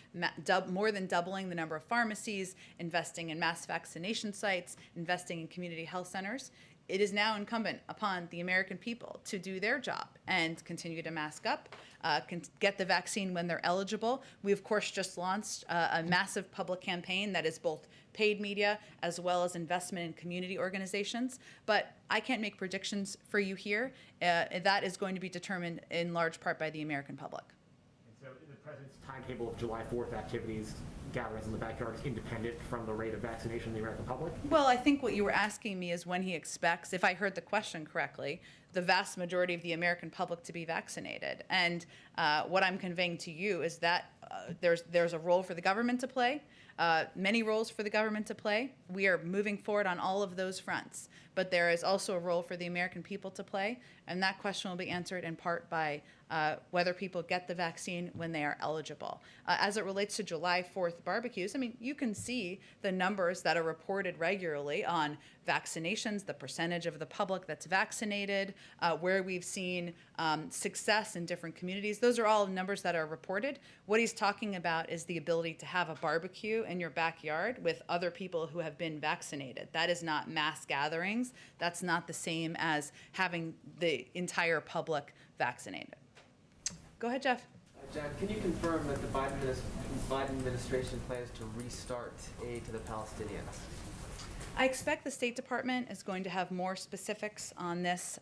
more than doubling the number of pharmacies, investing in mass vaccination sites, investing in community health centers. It is now incumbent upon the American people to do their job and continue to mask up, get the vaccine when they're eligible. We, of course, just launched a massive public campaign that is both paid media as well as investment in community organizations. But I can't make predictions for you here. That is going to be determined in large part by the American public. And so the president's timetable of July 4th activities, gatherings in the backyard, is independent from the rate of vaccination in the American public? Well, I think what you were asking me is when he expects, if I heard the question correctly, the vast majority of the American public to be vaccinated. And what I'm conveying to you is that there's a role for the government to play, many roles for the government to play. We are moving forward on all of those fronts. But there is also a role for the American people to play, and that question will be answered in part by whether people get the vaccine when they are eligible. As it relates to July 4th barbecues, I mean, you can see the numbers that are reported regularly on vaccinations, the percentage of the public that's vaccinated, where we've seen success in different communities. Those are all numbers that are reported. What he's talking about is the ability to have a barbecue in your backyard with other people who have been vaccinated. That is not mass gatherings. That's not the same as having the entire public vaccinated. Go ahead, Jeff. Jen, can you confirm that the Biden administration plans to restart aid to the Palestinians? I expect the State Department is going to have more specifics on this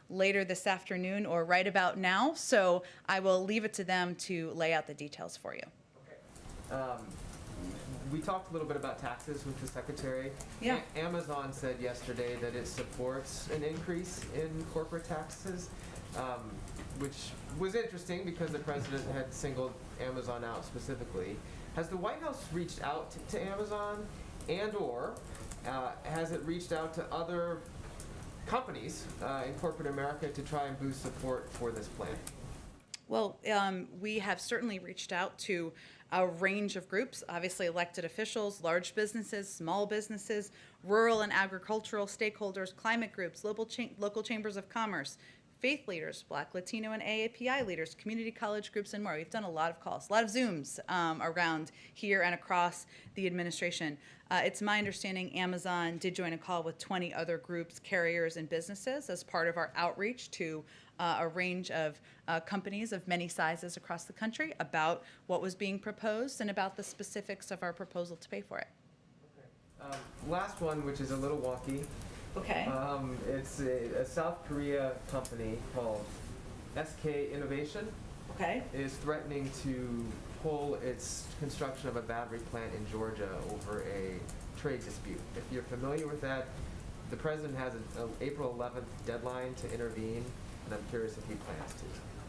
later this afternoon or right about now, so I will leave it to them to lay out the details for you. Okay. We talked a little bit about taxes with the Secretary. Yeah. Amazon said yesterday that it supports an increase in corporate taxes, which was interesting because the president had singled Amazon out specifically. Has the White House reached out to Amazon, and/or has it reached out to other companies in corporate America to try and boost support for this plan? Well, we have certainly reached out to a range of groups, obviously elected officials, large businesses, small businesses, rural and agricultural stakeholders, climate groups, local chambers of commerce, faith leaders, Black, Latino, and AAPI leaders, community college groups, and more. We've done a lot of calls, a lot of Zooms around here and across the administration. It's my understanding Amazon did join a call with 20 other groups, carriers, and businesses as part of our outreach to a range of companies of many sizes across the country about what was being proposed and about the specifics of our proposal to pay for it. Okay. Last one, which is a little wonky. Okay. It's a South Korea company called SK Innovation. Okay. Is threatening to pull its construction of a battery plant in Georgia over a trade dispute. If you're familiar with that, the president has an April 11th deadline to intervene, and I'm curious if he plans to.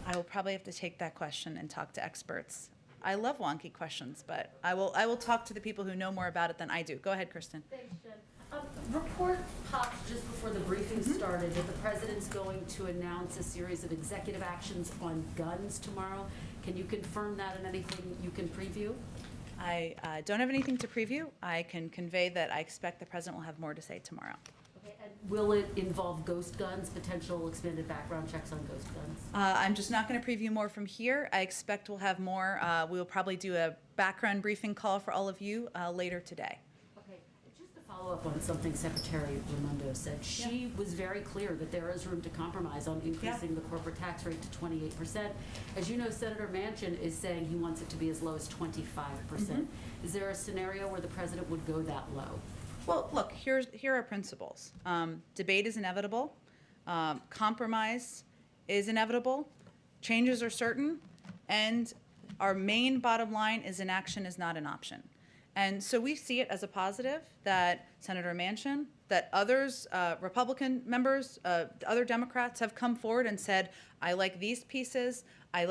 I will probably have to take that question and talk to experts. I love wonky questions, but I will talk to the people who know more about it than I do. Go ahead, Kristen. Thanks, Jen. Report popped just before the briefing started that the president's going to announce a series of executive actions on guns tomorrow. Can you confirm that and anything you can preview? I don't have anything to preview. I can convey that I expect the president will have more to say tomorrow. Okay, and will it involve ghost guns, potential expanded background checks on ghost guns? I'm just not going to preview more from here. I expect we'll have more. We'll probably do a background briefing call for all of you later today. Okay, just to follow up on something Secretary Raimondo said, she was very clear that there is room to compromise on increasing the corporate tax rate to 28%. As you know, Senator Manchin is saying he wants it to be as low as 25%. Is there a scenario where the president would go that low? Well, look, here are principles. Debate is inevitable. Compromise is inevitable. Changes are certain. And our main bottom line is inaction is not an option. And so we see it as a positive that Senator Manchin, that others, Republican members, other Democrats have come forward and said, I like these pieces. I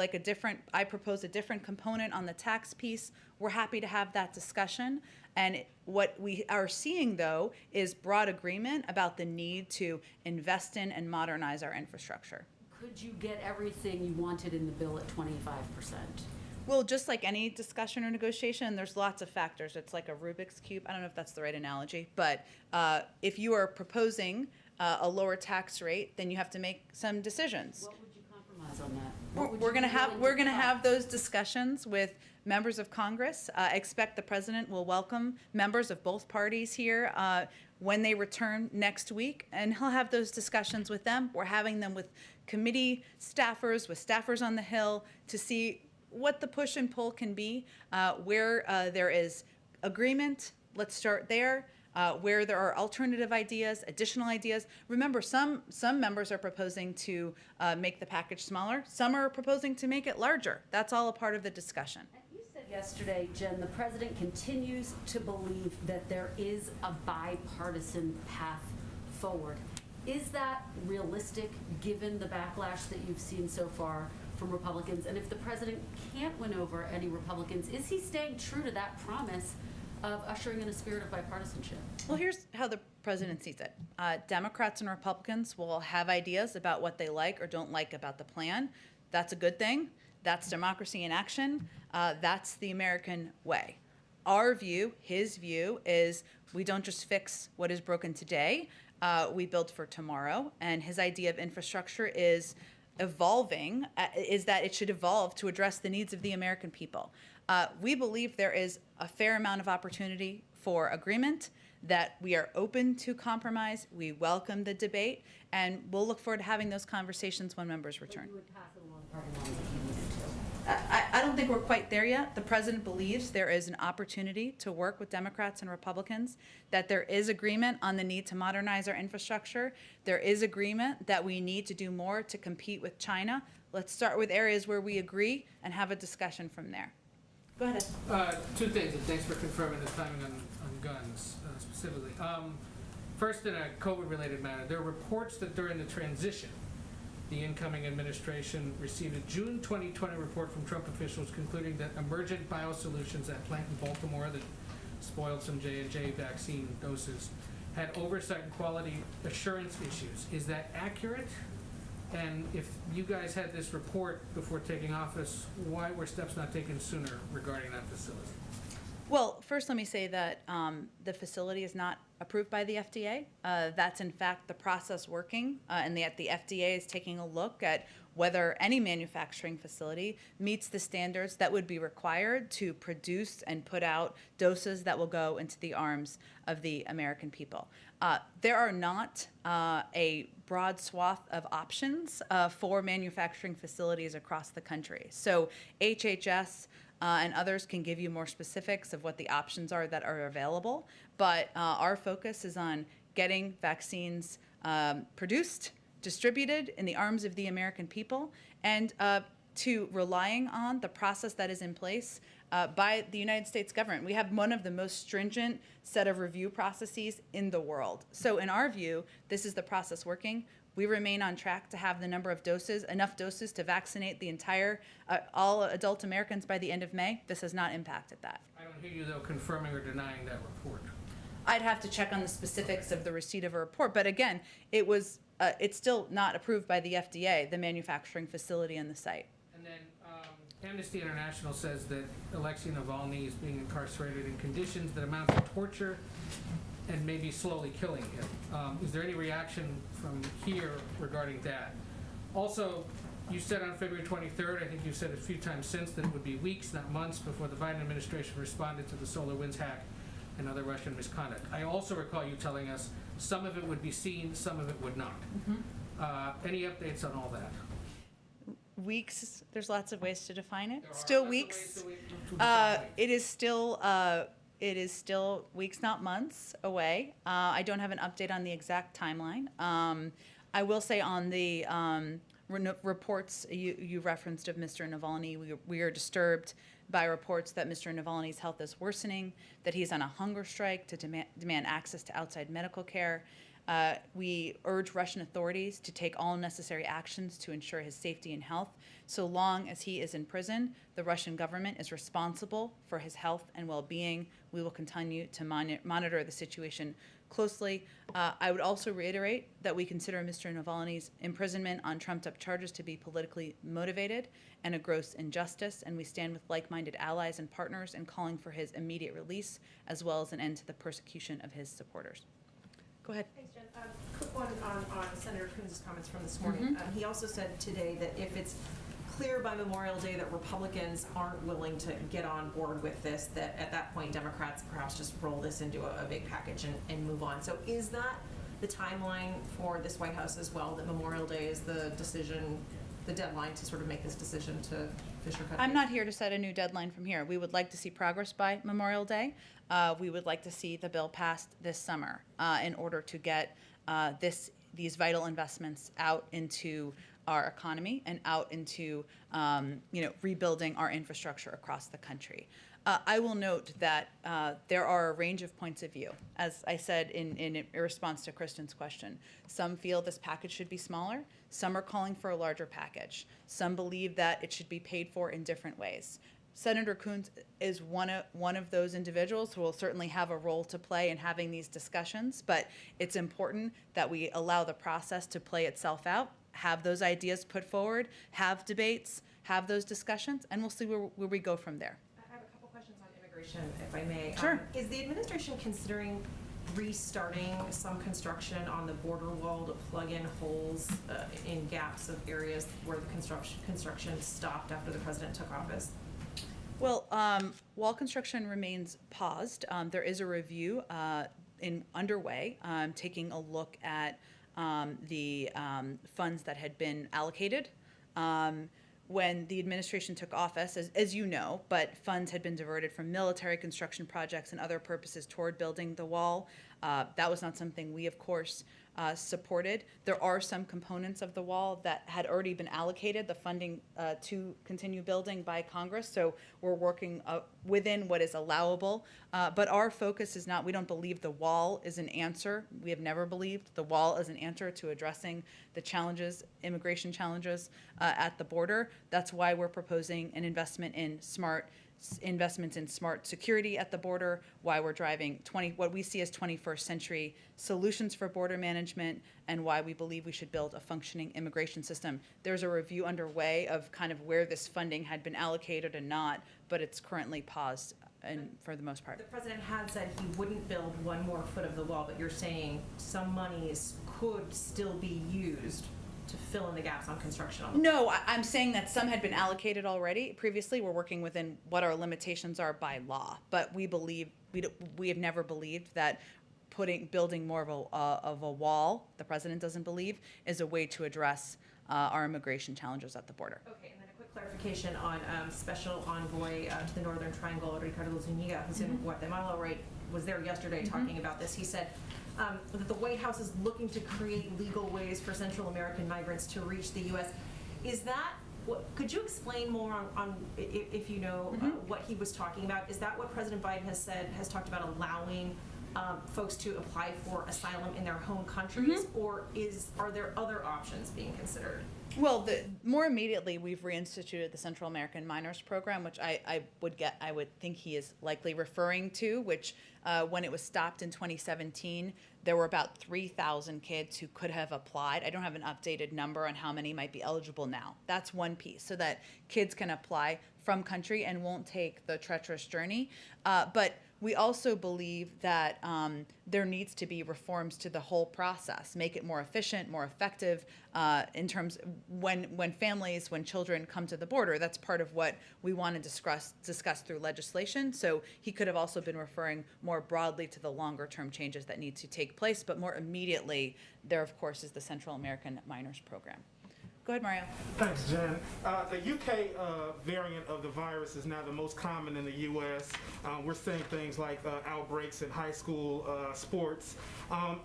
propose a different component on the tax piece. We're happy to have that discussion. And what we are seeing, though, is broad agreement about the need to invest in and modernize our infrastructure. Could you get everything you wanted in the bill at 25%? Well, just like any discussion or negotiation, there's lots of factors. It's like a Rubik's Cube. I don't know if that's the right analogy, but if you are proposing a lower tax rate, then you have to make some decisions. What would you compromise on that? We're going to have those discussions with members of Congress. I expect the president will welcome members of both parties here when they return next week, and he'll have those discussions with them. We're having them with committee staffers, with staffers on the Hill, to see what the push and pull can be. Where there is agreement, let's start there. Where there are alternative ideas, additional ideas. Remember, some members are proposing to make the package smaller. Some are proposing to make it larger. That's all a part of the discussion. You said yesterday, Jen, the president continues to believe that there is a bipartisan path forward. Is that realistic given the backlash that you've seen so far from Republicans? And if the president can't win over any Republicans, is he staying true to that promise of ushering in a spirit of bipartisanship? Well, here's how the president sees it. Democrats and Republicans will have ideas about what they like or don't like about the plan. That's a good thing. That's democracy in action. That's the American way. Our view, his view, is we don't just fix what is broken today. We build for tomorrow. And his idea of infrastructure is evolving, is that it should evolve to address the needs of the American people. We believe there is a fair amount of opportunity for agreement, that we are open to compromise, we welcome the debate, and we'll look forward to having those conversations when members return. You would pass it along party lines if you needed to. I don't think we're quite there yet. The president believes there is an opportunity to work with Democrats and Republicans, that there is agreement on the need to modernize our infrastructure. There is agreement that we need to do more to compete with China. Let's start with areas where we agree and have a discussion from there. Go ahead. Two things, and thanks for confirming the timing on guns specifically. First, in a COVID-related matter, there are reports that during the transition, the incoming administration received a June 2020 report from Trump officials concluding that Emergent Biosolutions, that plant in Baltimore that spoiled some J&J vaccine doses, had oversight and quality assurance issues. Is that accurate? And if you guys had this report before taking office, why were steps not taken sooner regarding that facility? Well, first let me say that the facility is not approved by the FDA. That's in fact the process working, and the FDA is taking a look at whether any manufacturing facility meets the standards that would be required to produce and put out doses that will go into the arms of the American people. There are not a broad swath of options for manufacturing facilities across the country. So HHS and others can give you more specifics of what the options are that are available. But our focus is on getting vaccines produced, distributed in the arms of the American people, and to relying on the process that is in place by the United States government. We have one of the most stringent set of review processes in the world. So in our view, this is the process working. We remain on track to have the number of doses, enough doses to vaccinate the entire, all adult Americans by the end of May. This has not impacted that. I don't hear you, though, confirming or denying that report. I'd have to check on the specifics of the receipt of a report, but again, it's still not approved by the FDA, the manufacturing facility and the site. And then Amnesty International says that Alexei Navalny is being incarcerated in conditions that amount to torture and maybe slowly killing him. Is there any reaction from here regarding that? Also, you said on February 23rd, I think you said a few times since, that it would be weeks, not months, before the Biden administration responded to the SolarWinds hack and other Russian misconduct. I also recall you telling us some of it would be seen, some of it would not. Any updates on all that? Weeks, there's lots of ways to define it. There are Still lots of weeks. ways to define weeks. It is still weeks, not months away. I don't have an update on the exact timeline. I will say on the reports you referenced of Mr. Navalny, we are disturbed by reports that Mr. Navalny's health is worsening, that he's on a hunger strike to demand access to outside medical care. We urge Russian authorities to take all necessary actions to ensure his safety and health. So long as he is in prison, the Russian government is responsible for his health and well-being. We will continue to monitor the situation closely. I would also reiterate that we consider Mr. Navalny's imprisonment on trumped-up charges to be politically motivated and a gross injustice, and we stand with like-minded allies and partners in calling for his immediate release, as well as an end to the persecution of his supporters. Go ahead. Thanks, Jen. Quick one on Senator Coons' comments from this morning. He also said today that if it's clear by Memorial Day that Republicans aren't willing to get on board with this, that at that point Democrats perhaps just roll this into a big package and move on. So is that the timeline for this White House as well, that Memorial Day is the decision, the deadline to sort of make this decision to fish or cut bait? I'm not here to set a new deadline from here. We would like to see progress by Memorial Day. We would like to see the bill passed this summer in order to get these vital investments out into our economy and out into rebuilding our infrastructure across the country. I will note that there are a range of points of view. As I said in response to Kristen's question, some feel this package should be smaller. Some are calling for a larger package. Some believe that it should be paid for in different ways. Senator Coons is one of those individuals who will certainly have a role to play in having these discussions, but it's important that we allow the process to play itself out, have those ideas put forward, have debates, have those discussions, and we'll see where we go from there. I have a couple questions on immigration, if I may. Sure. Is the administration considering restarting some construction on the border wall to plug in holes in gaps of areas where the construction stopped after the president took office? Well, wall construction remains paused. There is a review underway, taking a look at the funds that had been allocated when the administration took office, as you know, but funds had been diverted from military construction projects and other purposes toward building the wall. That was not something we, of course, supported. There are some components of the wall that had already been allocated, the funding to continue building by Congress, so we're working within what is allowable. But our focus is not, we don't believe the wall is an answer. We have never believed the wall is an answer to addressing the challenges, immigration challenges at the border. That's why we're proposing an investments in smart security at the border, why we're driving what we see as 21st century solutions for border management, and why we believe we should build a functioning immigration system. There's a review underway of kind of where this funding had been allocated and not, but it's currently paused for the most part. The president had said he wouldn't build one more foot of the wall, but you're saying some monies could still be used to fill in the gaps on construction on the No, I'm saying that some had been allocated already. Previously, we're working within what our limitations are by law. But we have never believed that building more of a wall, the president doesn't believe, is a way to address our immigration challenges at the border. Okay, and then a quick clarification on Special Envoy to the Northern Triangle, Ricardo Zuniga, who's in Guatemala, was there yesterday talking about this. He said that the White House is looking to create legal ways for Central American migrants to reach the U.S. Is that, could you explain more on if you know what he was talking about? Is that what President Biden has talked about, allowing folks to apply for asylum in their home countries, or are there other options being considered? Well, more immediately, we've reinstituted the Central American Minors Program, which I would think he is likely referring to, which when it was stopped in 2017, there were about 3,000 kids who could have applied. I don't have an updated number on how many might be eligible now. That's one piece, so that kids can apply from country and won't take the treacherous journey. But we also believe that there needs to be reforms to the whole process, make it more efficient, more effective in terms when children come to the border. That's part of what we want to discuss through legislation. So he could have also been referring more broadly to the longer term changes that need to take place, but more immediately, there of course is the Central American Minors Program. Go ahead, Mario. Thanks, Jen. The UK variant of the virus is now the most common in the US. We're seeing things like outbreaks in high school sports.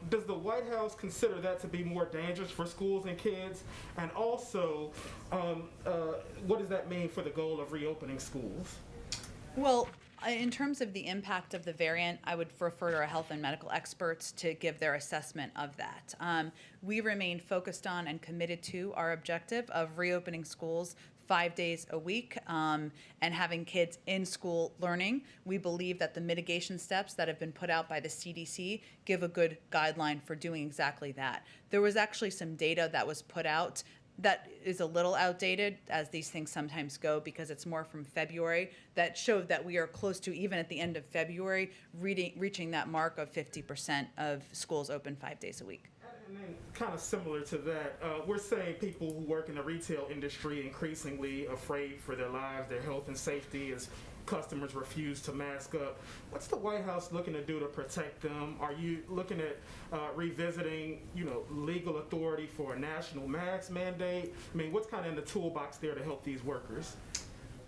Does the White House consider that to be more dangerous for schools and kids? And also, what does that mean for the goal of reopening schools? Well, in terms of the impact of the variant, I would refer to our health and medical experts to give their assessment of that. We remain focused on and committed to our objective of reopening schools 5 days a week and having kids in school learning. We believe that the mitigation steps that have been put out by the CDC give a good guideline for doing exactly that. There was actually some data that was put out that is a little outdated, as these things sometimes go, because it's more from February, that showed that we are close to, even at the end of February, reaching that mark of 50% of schools open 5 days a week. And then kind of similar to that, we're seeing people who work in the retail industry increasingly afraid for their lives, their health and safety as customers refuse to mask up. What's the White House looking to do to protect them? Are you looking at revisiting, legal authority for a national mask mandate? I mean, what's kind of in the toolbox there to help these workers?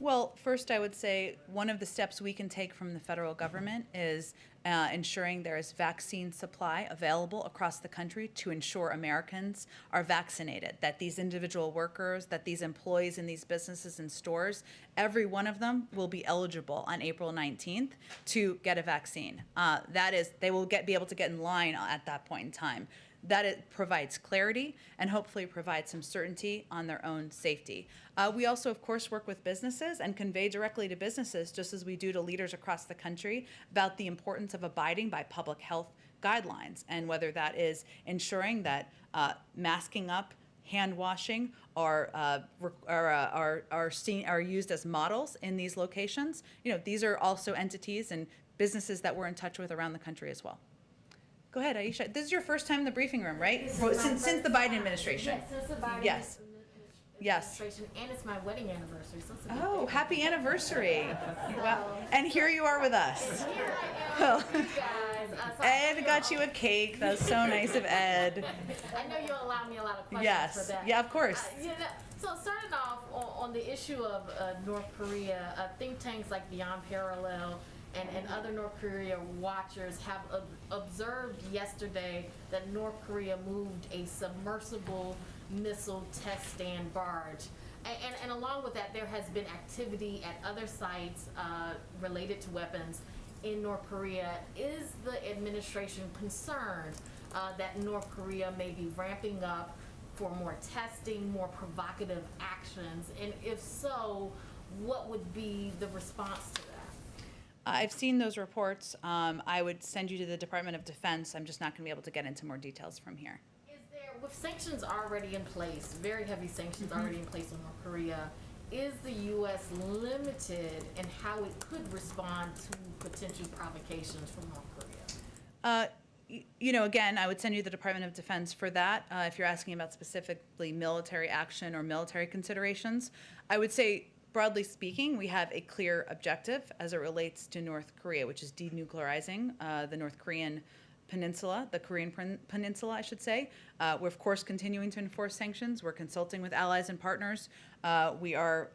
Well, first I would say one of the steps we can take from the federal government is ensuring there is vaccine supply available across the country to ensure Americans are vaccinated, that these individual workers, that these employees in these businesses and stores, every one of them will be eligible on April 19th to get a vaccine. That is, they will be able to get in line at that point in time. That it provides clarity and hopefully provides some certainty on their own safety. We also, of course, work with businesses and convey directly to businesses, just as we do to leaders across the country, about the importance of abiding by public health guidelines, and whether that is ensuring that masking up, hand washing are used as models in these locations. These are also entities and businesses that we're in touch with around the country as well. Go ahead, Aisha. This is your first time in the briefing room, right? Since the Biden administration. Yes, since the Biden Yes. administration, and it's my wedding anniversary, so it's a big Oh, day. happy anniversary. Wow. And here you are with us. Here I Well, am with you guys. So Ed got you a cake. That was so nice of Ed. I know you'll allow me a lot of questions Yes. for that. Yeah, of course. So starting off on the issue of North Korea, think tanks like Beyond Parallel and other North Korea watchers have observed yesterday that North Korea moved a submersible missile test stand barge. And along with that, there has been activity at other sites related to weapons in North Korea. Is the administration concerned that North Korea may be ramping up for more testing, more provocative actions? And if so, what would be the response to that? I've seen those reports. I would send you to the Department of Defense. I'm just not going to be able to get into more details from here. Is there, with sanctions already in place, very heavy sanctions already in place on North Korea, is the U.S. limited in how it could respond to potential provocations from North Korea? Again, I would send you to the Department of Defense for that. If you're asking about specifically military action or military considerations, I would say, broadly speaking, we have a clear objective as it relates to North Korea, which is denuclearizing the North Korean peninsula, the Korean peninsula, I should say. We're, of course, continuing to enforce sanctions. We're consulting with allies and partners. We are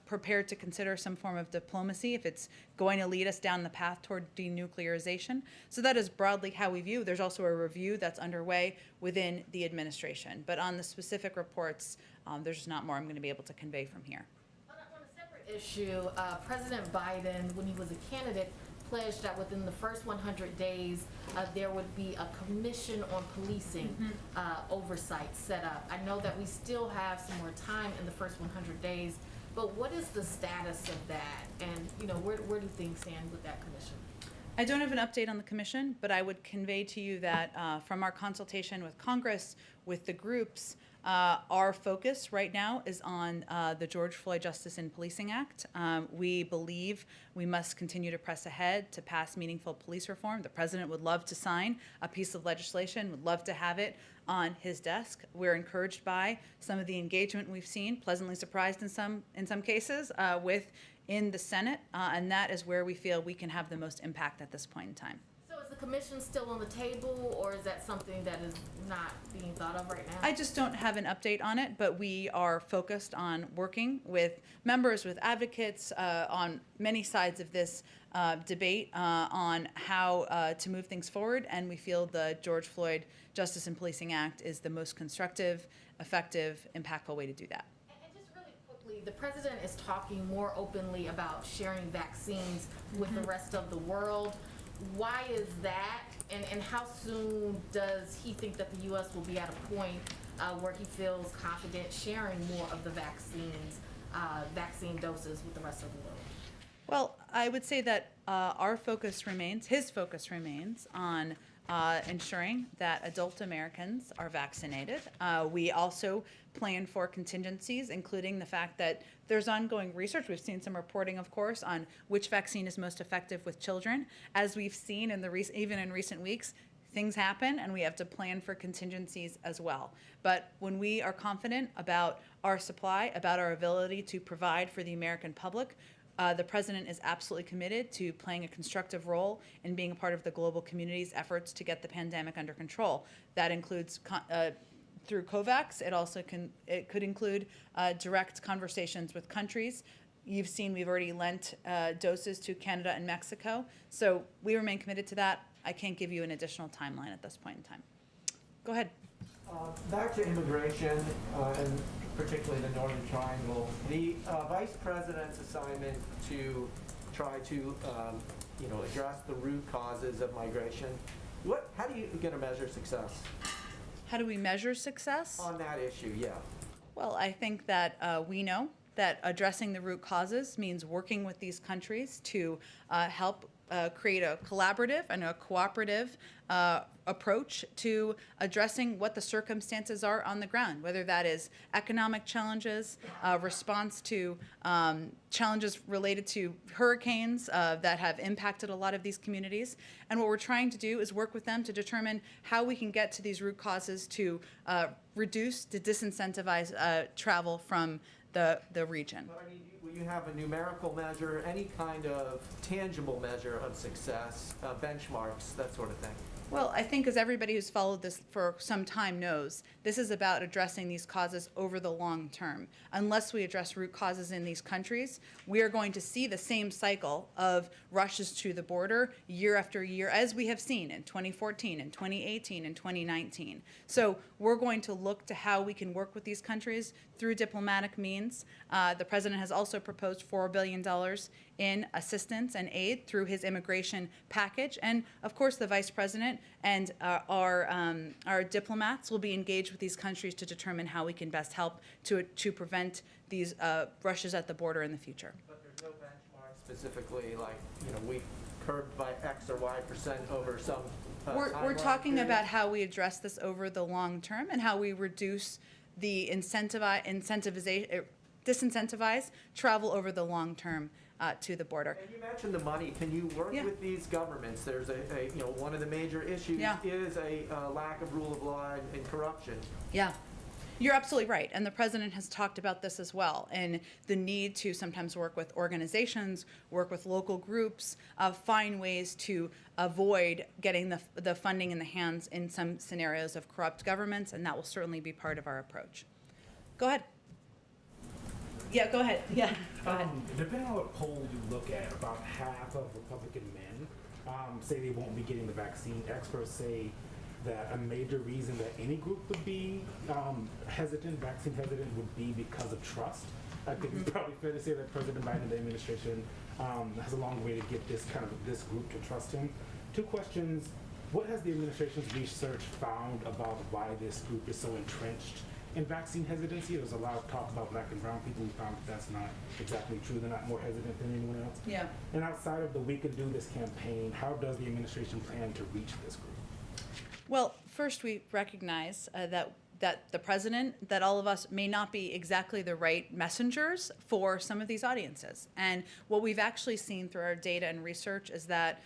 prepared to consider some form of diplomacy if it's going to lead us down the path toward denuclearization. So that is broadly how we view. There's also a review that's underway within the administration. But on the specific reports, there's just not more I'm going to be able to convey from here. On a separate issue, President Biden, when he was a candidate, pledged that within the first 100 days, there would be a commission on policing oversight set up. I know that we still have some more time in the first 100 days, but what is the status of that? And, you know, where do things stand with that commission? I don't have an update on the commission, but I would convey to you that from our consultation with Congress, with the groups, our focus right now is on the George Floyd Justice in Policing Act. We believe we must continue to press ahead to pass meaningful police reform. The president would love to sign a piece of legislation, would love to have it on his desk. We're encouraged by some of the engagement we've seen, pleasantly surprised in some cases, in the Senate, and that is where we feel we can have the most impact at this point in time. So is the commission still on the table, or is that something that is not being thought of right now? I just don't have an update on it, but we are focused on working with members, with advocates on many sides of this debate on how to move things forward, and we feel the George Floyd Justice in Policing Act is the most constructive, effective, impactful way to do that. The president is talking more openly about sharing vaccines with the rest of the world. Why is that? And how soon does he think that the U.S. will be at a point where he feels confident sharing more of the vaccine doses with the rest of the world? Well, I would say that his focus remains on ensuring that adult Americans are vaccinated. We also plan for contingencies, including the fact that there's ongoing research. We've seen some reporting, of course, on which vaccine is most effective with children. As we've seen even in recent weeks, things happen, and we have to plan for contingencies as well. But when we are confident about our supply, about our ability to provide for the American public, the president is absolutely committed to playing a constructive role in being a part of the global community's efforts to get the pandemic under control. That includes through COVAX. It could include direct conversations with countries. You've seen we've already lent doses to Canada and Mexico. So we remain committed to that. I can't give you an additional timeline at this point in time. Go ahead. Back to immigration, and particularly the Northern Triangle. The Vice President's assignment to try to, address the root causes of migration. How do you going to measure success? How do we measure success? On that issue, yeah. Well, I think that we know that addressing the root causes means working with these countries to help create a collaborative and a cooperative approach to addressing what the circumstances are on the ground, whether that is economic challenges, response to challenges related to hurricanes that have impacted a lot of these communities. And what we're trying to do is work with them to determine how we can get to these root causes to reduce, to disincentivize travel from the region. But I mean, will you have a numerical measure, any kind of tangible measure of success, benchmarks, that sort of thing? Well, I think as everybody who's followed this for some time knows, this is about addressing these causes over the long term. Unless we address root causes in these countries, we are going to see the same cycle of rushes to the border year after year, as we have seen in 2014, and 2018, and 2019. So we're going to look to how we can work with these countries through diplomatic means. The president has also proposed $4 billion in assistance and aid through his immigration package. And of course, the vice president and our diplomats will be engaged with these countries to determine how we can best help to prevent these rushes at the border in the future. But there's no benchmark specifically, like, we curbed by X or Y% over some We're talking about how we address this over the long term and how we reduce the disincentivize travel over the long term to the border. And you mentioned the money. Can you work with these governments? There's one of the major issues is a lack of rule of law and corruption. Yeah. You're absolutely right, and the president has talked about this as well, and the need to sometimes work with organizations, work with local groups, find ways to avoid getting the funding in the hands in some scenarios of corrupt governments, and that will certainly be part of our approach. Go ahead. Yeah, go ahead. Yeah, go ahead. Depending on what poll you look at, about half of Republican men say they won't be getting the vaccine. Experts say that a major reason that any group would be vaccine hesitant would be because of trust. I think it's probably fair to say that President Biden and the administration has a long way to get this group to trust him. Two questions. What has the administration's research found about why this group is so entrenched in vaccine hesitancy? There's a lot of talk about black and brown people. We found that that's not exactly true. They're not more hesitant than anyone else. Yeah. And outside of the We Can Do This campaign, how does the administration plan to reach this group? Well, first we recognize that the president, that all of us may not be exactly the right messengers for some of these audiences. And what we've actually seen through our data and research is that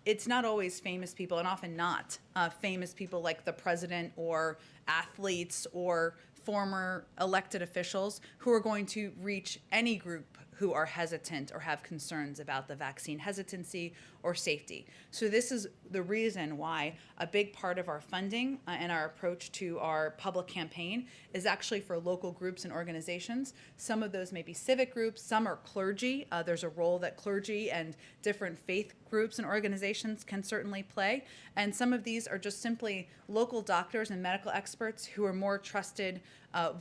it's not always famous people, and often not famous people like the president or athletes or former elected officials who are going to reach any group who are hesitant or have concerns about the vaccine hesitancy or safety. So this is the reason why a big part of our funding and our approach to our public campaign is actually for local groups and organizations. Some of those may be civic groups, some are clergy. There's a role that clergy and different faith groups and organizations can certainly play. And some of these are just simply local doctors and medical experts who are more trusted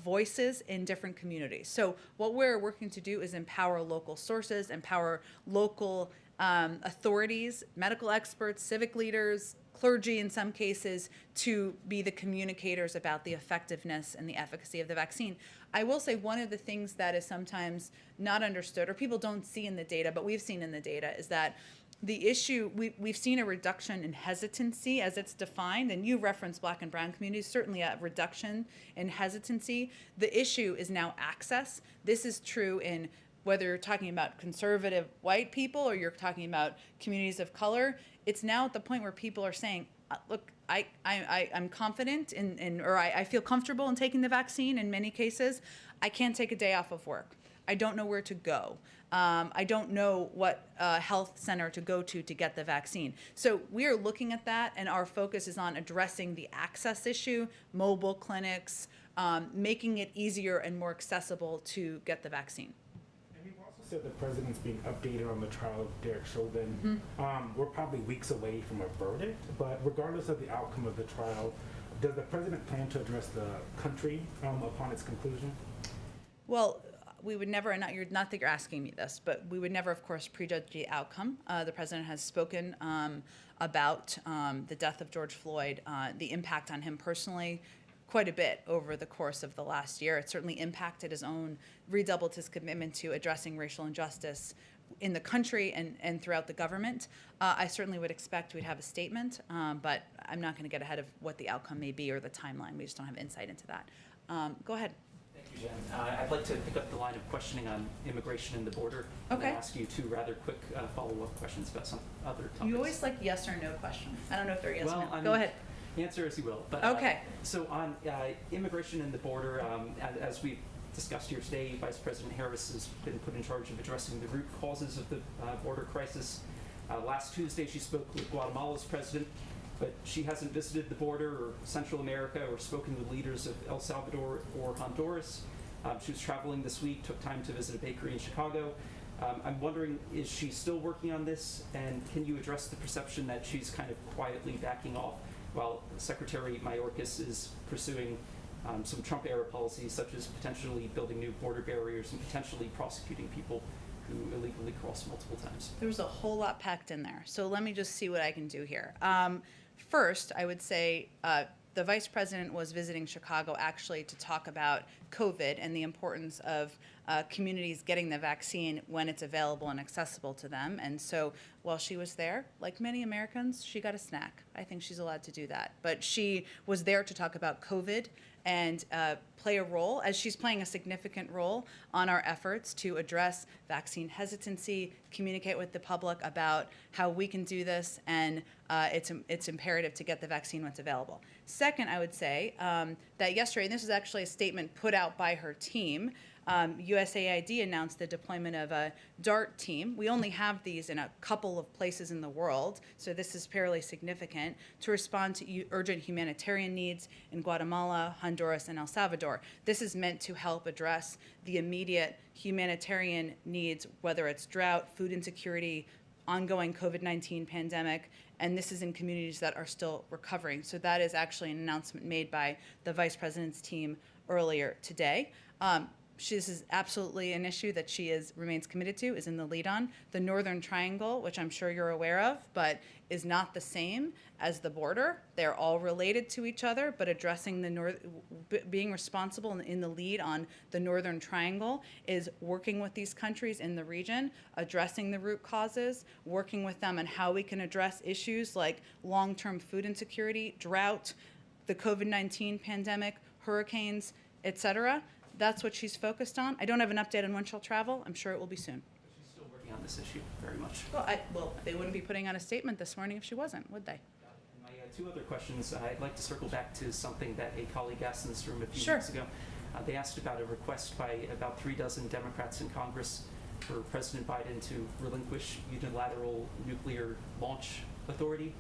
voices in different communities. So what we're working to do is empower local sources, empower local authorities, medical experts, civic leaders, clergy in some cases, to be the communicators about the effectiveness and the efficacy of the vaccine. I will say one of the things that is sometimes not understood, or people don't see in the data, but we've seen in the data, is that the issue, we've seen a reduction in hesitancy as it's defined, and you referenced black and brown communities, certainly a reduction in hesitancy. The issue is now access. This is true in whether you're talking about conservative white people or you're talking about communities of color. It's now at the point where people are saying, look, I'm confident or I feel comfortable in taking the vaccine in many cases. I can't take a day off of work. I don't know where to go. I don't know what health center to go to get the vaccine. So we are looking at that, and our focus is on addressing the access issue, mobile clinics, making it easier and more accessible to get the vaccine. And you've also said the president's being updated on the trial of Derek Chauvin. We're probably weeks away from a verdict, but regardless of the outcome of the trial, does the president plan to address the country upon its conclusion? Well, we would never, and not that you're asking me this, but we would never, of course, prejudge the outcome. The president has spoken about the death of George Floyd, the impact on him personally, quite a bit over the course of the last year. It certainly impacted his own, redoubled his commitment to addressing racial injustice in the country and throughout the government. I certainly would expect we'd have a statement, but I'm not going to get ahead of what the outcome may be or the timeline. We just don't have insight into that. Go ahead. Thank you, Jen. I'd like to pick up the line of questioning on immigration and the border. Okay. And ask you two rather quick follow-up questions about some other topics. You always like yes or no questions. I don't know if they're yes or no. Go ahead. Answer as you will. But, okay. So on immigration and the border, as we've discussed here today, Vice President Harris has been put in charge of addressing the root causes of the border crisis. Last Tuesday, she spoke with Guatemala's president, but she hasn't visited the border or Central America or spoken with leaders of El Salvador or Honduras. She was traveling this week, took time to visit a bakery in Chicago. I'm wondering, is she still working on this? And can you address the perception that she's kind of quietly backing off while Secretary Mayorkas is pursuing some Trump-era policies, such as potentially building new border barriers and potentially prosecuting people who illegally cross multiple times? There was a whole lot packed in there. So let me just see what I can do here. First, I would say the vice president was visiting Chicago actually to talk about COVID and the importance of communities getting the vaccine when it's available and accessible to them. And so while she was there, like many Americans, she got a snack. I think she's allowed to do that. But she was there to talk about COVID and play a role, as she's playing a significant role on our efforts to address vaccine hesitancy, communicate with the public about how we can do this, and it's imperative to get the vaccine when it's available. Second, I would say that yesterday, and this is actually a statement put out by her team, USAID announced the deployment of a DART team. We only have these in a couple of places in the world, so this is fairly significant, to respond to urgent humanitarian needs in Guatemala, Honduras, and El Salvador. This is meant to help address the immediate humanitarian needs, whether it's drought, food insecurity, ongoing COVID-19 pandemic, and this is in communities that are still recovering. So that is actually an announcement made by the vice president's team earlier today. this is absolutely an issue that she remains committed to, is in the lead on. The Northern Triangle, which I'm sure you're aware of, but is not the same as the border. They're all related to each other, but addressing being responsible and in the lead on the Northern Triangle is working with these countries in the region, addressing the root causes, working with them on how we can address issues like long-term food insecurity, drought, the COVID-19 pandemic, hurricanes, etc. That's what she's focused on. I don't have an update on when she'll travel. I'm sure it will be soon. She's still working on this issue very much. Well, they wouldn't be putting out a statement this morning if she wasn't, would they? And my two other questions, I'd like to circle back to something that a colleague asked in this room a few Sure. weeks ago. They asked about a request by about 36 Democrats in Congress for President Biden to relinquish unilateral nuclear launch authority.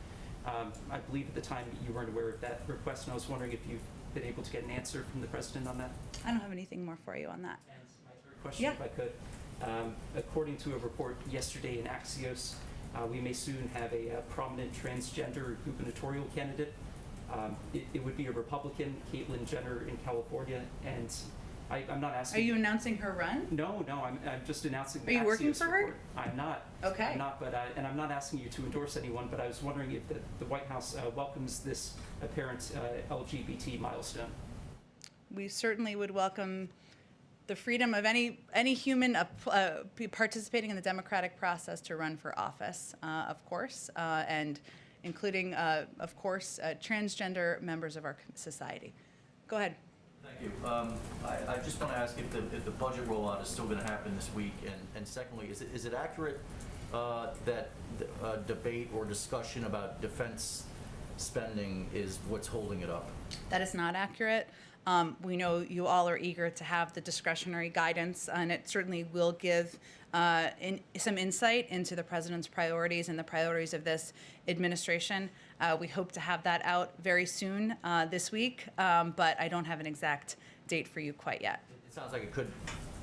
I believe at the time you weren't aware of that request, and I was wondering if you've been able to get an answer from the president on that. I don't have anything more for you on that. And my third question, if I could. According to a report yesterday in Axios, we may soon have a prominent transgender gubernatorial candidate. It would be a Republican, Caitlyn Jenner in California, and I'm not asking. Are you announcing her run? No, I'm just announcing the Are you working Axios for her? report. I'm not. Okay. I'm not, but and I'm not asking you to endorse anyone, but I was wondering if the White House welcomes this apparent LGBT milestone. We certainly would welcome the freedom of any human participating in the democratic process to run for office, of course, and including, of course, transgender members of our society. Go ahead. Thank you. I just want to ask if the budget rollout is still going to happen this week, and secondly, is it accurate that debate or discussion about defense spending is what's holding it up? That is not accurate. We know you all are eager to have the discretionary guidance, and it certainly will give some insight into the president's priorities and the priorities of this administration. We hope to have that out very soon this week, but I don't have an exact date for you quite yet. It sounds like it could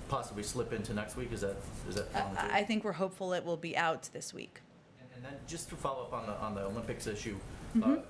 possibly slip into next week. Is that I think we're hopeful it will be out this week. And then just to follow up on the Olympics issue,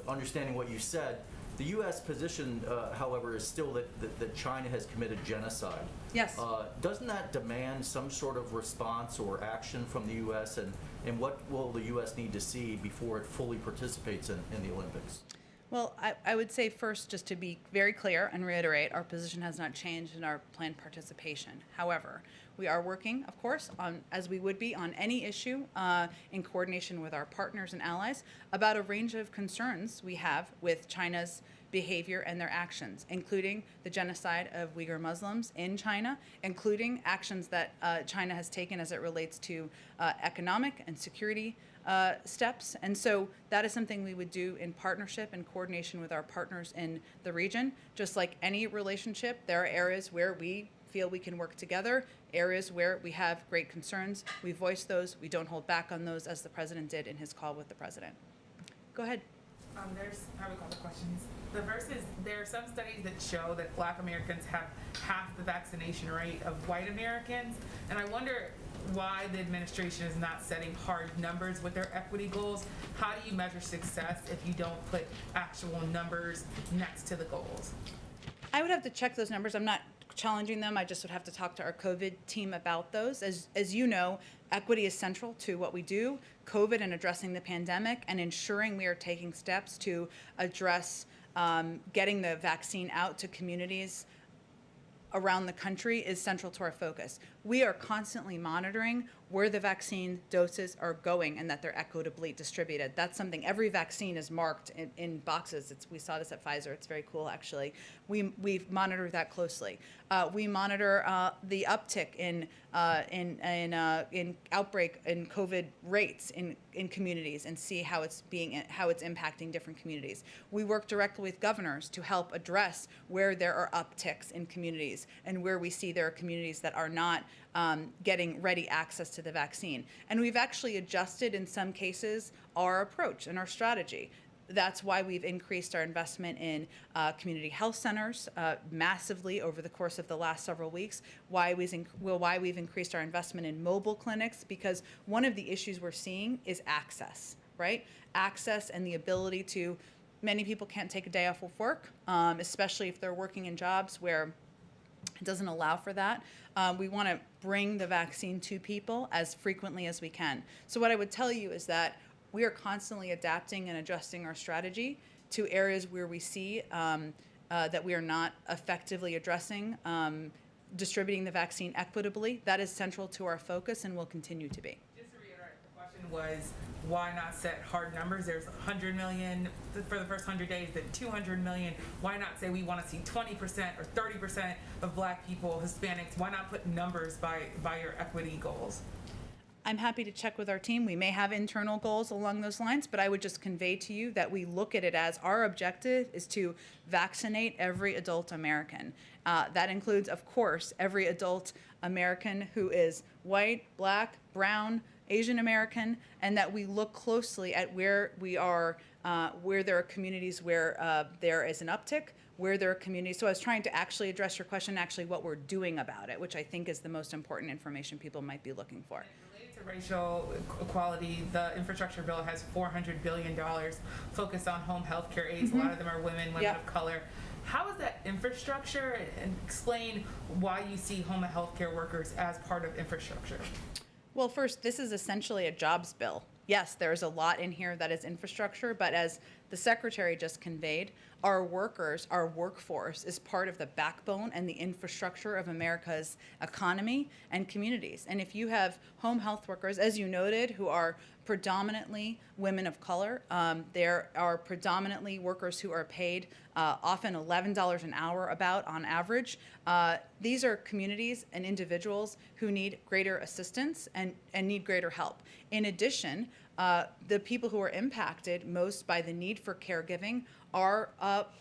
understanding what you said, the U.S. position, however, is still that China has committed genocide. Yes. Doesn't that demand some sort of response or action from the U.S., and what will the U.S. need to see before it fully participates in the Olympics? Well, I would say first, just to be very clear and reiterate, our position has not changed in our planned participation. However, we are working, of course, as we would be on any issue in coordination with our partners and allies about a range of concerns we have with China's behavior and their actions, including the genocide of Uyghur Muslims in China, including actions that China has taken as it relates to economic and security steps. And so that is something we would do in partnership and coordination with our partners in the region. Just like any relationship, there are areas where we feel we can work together, areas where we have great concerns. We voice those. We don't hold back on those, as the president did in his call with the president. Go ahead. I have a couple questions. The first is, there are some studies that show that Black Americans have half the vaccination rate of white Americans, and I wonder why the administration is not setting hard numbers with their equity goals. How do you measure success if you don't put actual numbers next to the goals? I would have to check those numbers. I'm not challenging them. I just would have to talk to our COVID team about those. As you know, equity is central to what we do, COVID and addressing the pandemic, and ensuring we are taking steps to address getting the vaccine out to communities around the country is central to our focus. We are constantly monitoring where the vaccine doses are going and that they're equitably distributed. That's something, every vaccine is marked in boxes. We saw this at Pfizer. It's very cool, actually. We monitor that closely. We monitor the uptick in outbreak in COVID rates in communities and see how it's impacting different communities. We work directly with governors to help address where there are upticks in communities and where we see there are communities that are not getting ready access to the vaccine. And we've actually adjusted, in some cases, our approach and our strategy. That's why we've increased our investment in community health centers massively over the course of the last several weeks, why we've increased our investment in mobile clinics, because one of the issues we're seeing is access, right? Access and the ability to, many people can't take a day off of work, especially if they're working in jobs where It doesn't allow for that. We want to bring the vaccine to people as frequently as we can. So what I would tell you is that we are constantly adapting and adjusting our strategy to areas where we see that we are not effectively addressing distributing the vaccine equitably. That is central to our focus and will continue to be. Just to reiterate, the question was, why not set hard numbers? There's 100 million for the first 100 days, then 200 million. Why not say we want to see 20% or 30% of Black people, Hispanics? Why not put numbers by your equity goals? I'm happy to check with our team. We may have internal goals along those lines, but I would just convey to you that we look at it as our objective is to vaccinate every adult American. That includes, of course, every adult American who is white, Black, brown, Asian American, and that we look closely at where we are, where there are communities where there is an uptick, where there are communities. So I was trying to actually address your question, actually what we're doing about it, which I think is the most important information people might be looking for. Related to racial equality, the infrastructure bill has $400 billion focused on home health care aides. A lot of them are women of color. How is that infrastructure, and explain why you see home health care workers as part of infrastructure? Well, first, this is essentially a jobs bill. Yes, there's a lot in here that is infrastructure, but as the Secretary just conveyed, our workers, our workforce is part of the backbone and the infrastructure of America's economy and communities. And if you have home health workers, as you noted, who are predominantly women of color, there are predominantly workers who are paid often $11 an hour about on average. These are communities and individuals who need greater assistance and need greater help. In addition, the people who are impacted most by the need for caregiving are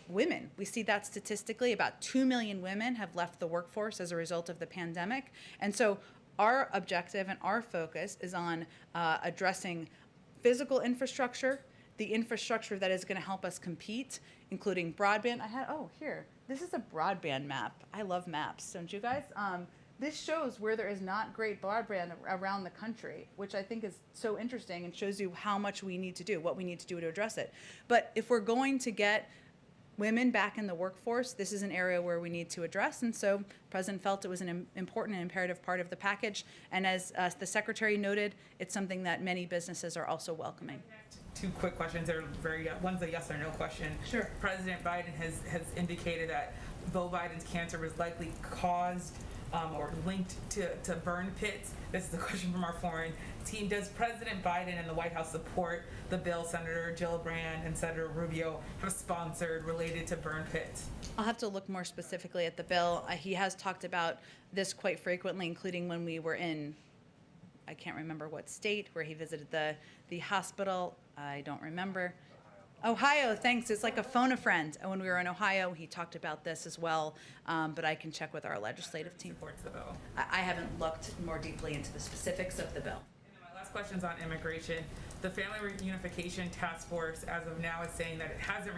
women. We see that statistically. About 2 million women have left the workforce as a result of the pandemic. And so our objective and our focus is on addressing physical infrastructure, the infrastructure that is going to help us compete, including broadband. This is a broadband map. I love maps, don't you guys? This shows where there is not great broadband around the country, which I think is so interesting and shows you how much we need to do, what we need to do to address it. But if we're going to get women back in the workforce, this is an area where we need to address. And so the President felt it was an important and imperative part of the package. And as the Secretary noted, it's something that many businesses are also welcoming. Two quick questions. They're one's a yes or no question. Sure. President Biden has indicated that Beau Biden's cancer was likely caused or linked to burn pits. This is a question from our foreign team. Does President Biden and the White House support the bill Senator Gillibrand and Senator Rubio have sponsored related to burn pits? I'll have to look more specifically at the bill. He has talked about this quite frequently, including when we were in, I can't remember what state, where he visited the hospital. I don't remember. Ohio, thanks. It's like a phone a friend. And when we were in Ohio, he talked about this as well, but I can check with our legislative team. Supports the bill. I haven't looked more deeply into the specifics of the bill. And then my last question is on immigration. The Family Reunification Task Force, as of now, is saying that it hasn't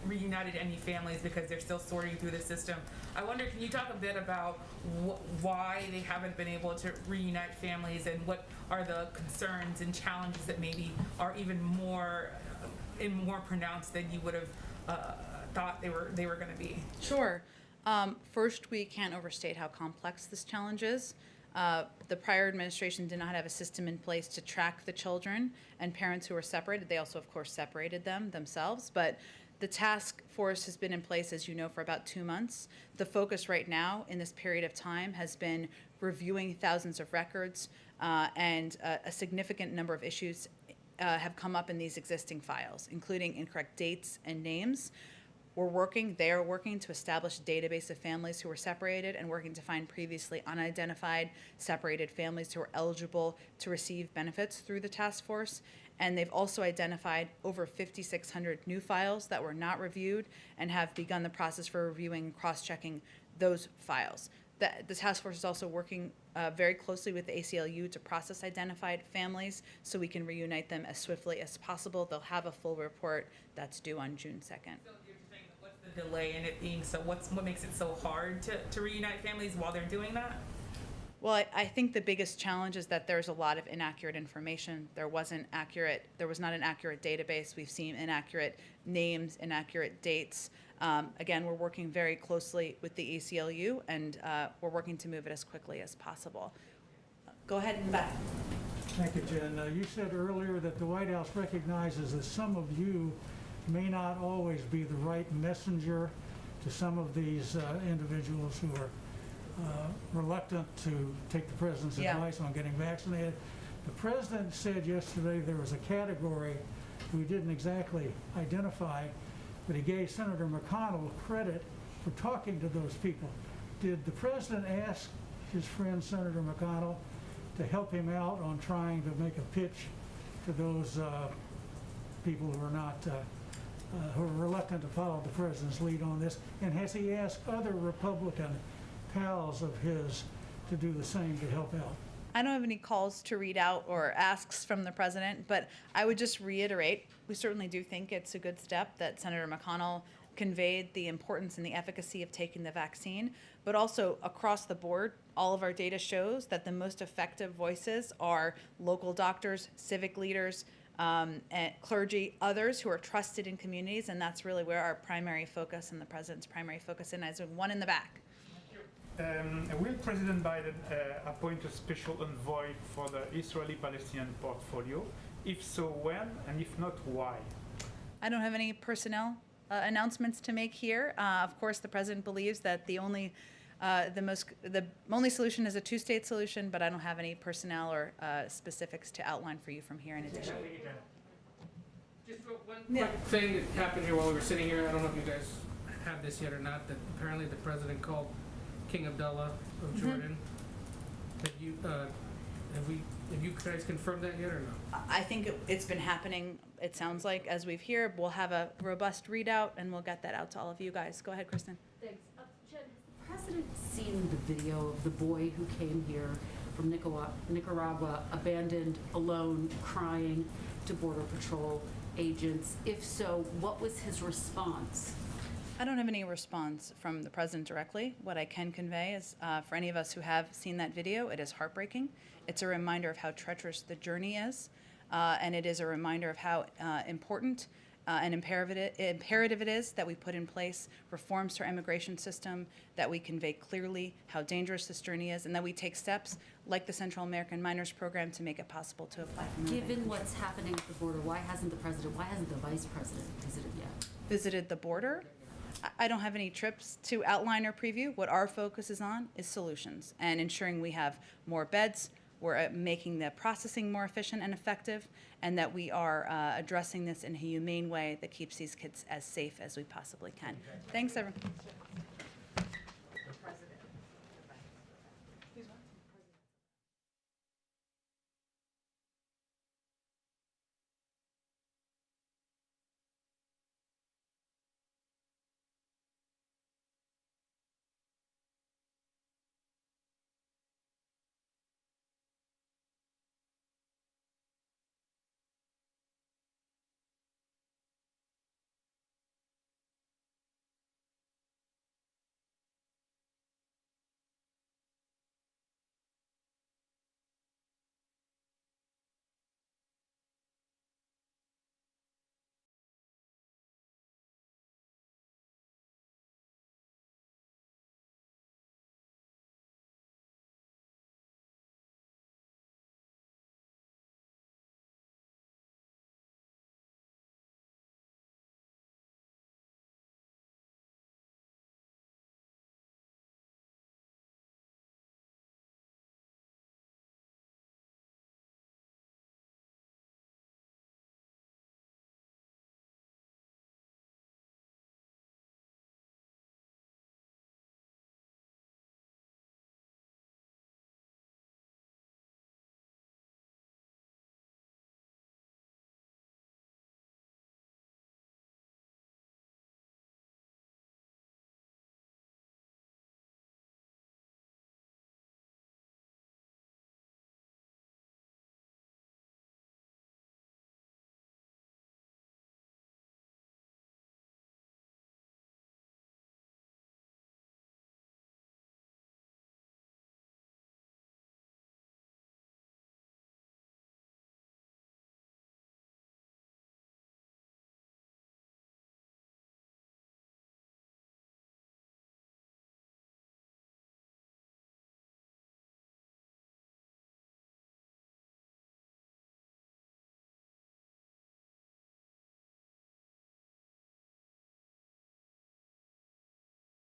reunited any families because they're still sorting through the system. I wonder, can you talk a bit about why they haven't been able to reunite families, and what are the concerns and challenges that maybe are even more pronounced than you would have thought they were going to be? Sure. First, we can't overstate how complex this challenge is. The prior administration did not have a system in place to track the children and parents who were separated. They also, of course, separated them themselves. But the task force has been in place, as you know, for about 2 months. The focus right now in this period of time has been reviewing thousands of records, and a significant number of issues have come up in these existing files, including incorrect dates and names. They are working to establish a database of families who were separated and working to find previously unidentified separated families who are eligible to receive benefits through the task force. And they've also identified over 5,600 new files that were not reviewed and have begun the process for reviewing and cross-checking those files. The task force is also working very closely with the ACLU to process identified families so we can reunite them as swiftly as possible. They'll have a full report that's due on June 2nd. So you're saying, what's the delay in it being so, what makes it so hard to reunite families while they're doing that? Well, I think the biggest challenge is that there's a lot of inaccurate information. There was not an accurate database. We've seen inaccurate names, inaccurate dates. Again, we're working very closely with the ACLU, and we're working to move it as quickly as possible. Go ahead and back. Thank you, Jen. You said earlier that the White House recognizes that some of you may not always be the right messenger to some of these individuals who are reluctant to take the president's advice on getting vaccinated. The president said yesterday there was a category we didn't exactly identify, but he gave Senator McConnell credit for talking to those people. Did the president ask his friend Senator McConnell to help him out on trying to make a pitch to those people who are not who are reluctant to follow the president's lead on this? And has he asked other Republican pals of his to do the same to help out? I don't have any calls to read out or asks from the president, but I would just reiterate, we certainly do think it's a good step that Senator McConnell conveyed the importance and the efficacy of taking the vaccine, but also across the board, all of our data shows that the most effective voices are local doctors, civic leaders, and clergy, others who are trusted in communities, and that's really where our primary focus and the president's primary focus in is. One in the back. Will President Biden appoint a special envoy for the Israeli-Palestinian portfolio? If so, when? And if not, why? I don't have any personnel announcements to make here. Of course, the president believes that the only solution is a two-state solution, but I don't have any personnel or specifics to outline for you from here in addition. Just one quick thing that happened here while we were sitting here. I don't know if you guys have this yet or not, that apparently the president called King Abdullah of Jordan. Have you guys confirmed that yet or no? I think it's been happening, it sounds like, as we've here. We'll have a robust readout, and we'll get that out to all of you guys. Go ahead, Kristen. Thanks. Jen, has the president seen the video of the boy who came here from Nicaragua, abandoned, alone, crying to Border Patrol agents? If so, what was his response? I don't have any response from the president directly. What I can convey is, for any of us who have seen that video, it is heartbreaking. It's a reminder of how treacherous the journey is, and it is a reminder of how important and imperative it is that we put in place reforms to our immigration system, that we convey clearly how dangerous this journey is, and that we take steps like the Central American Minors Program to make it possible to apply for immigration. Given what's happening at the border, why hasn't the vice president visited yet? Visited the border? I don't have any trips to outline or preview. What our focus is on is solutions and ensuring we have more beds, we're making the processing more efficient and effective, and that we are addressing this in a humane way that keeps these kids as safe as we possibly can. Thanks, everyone.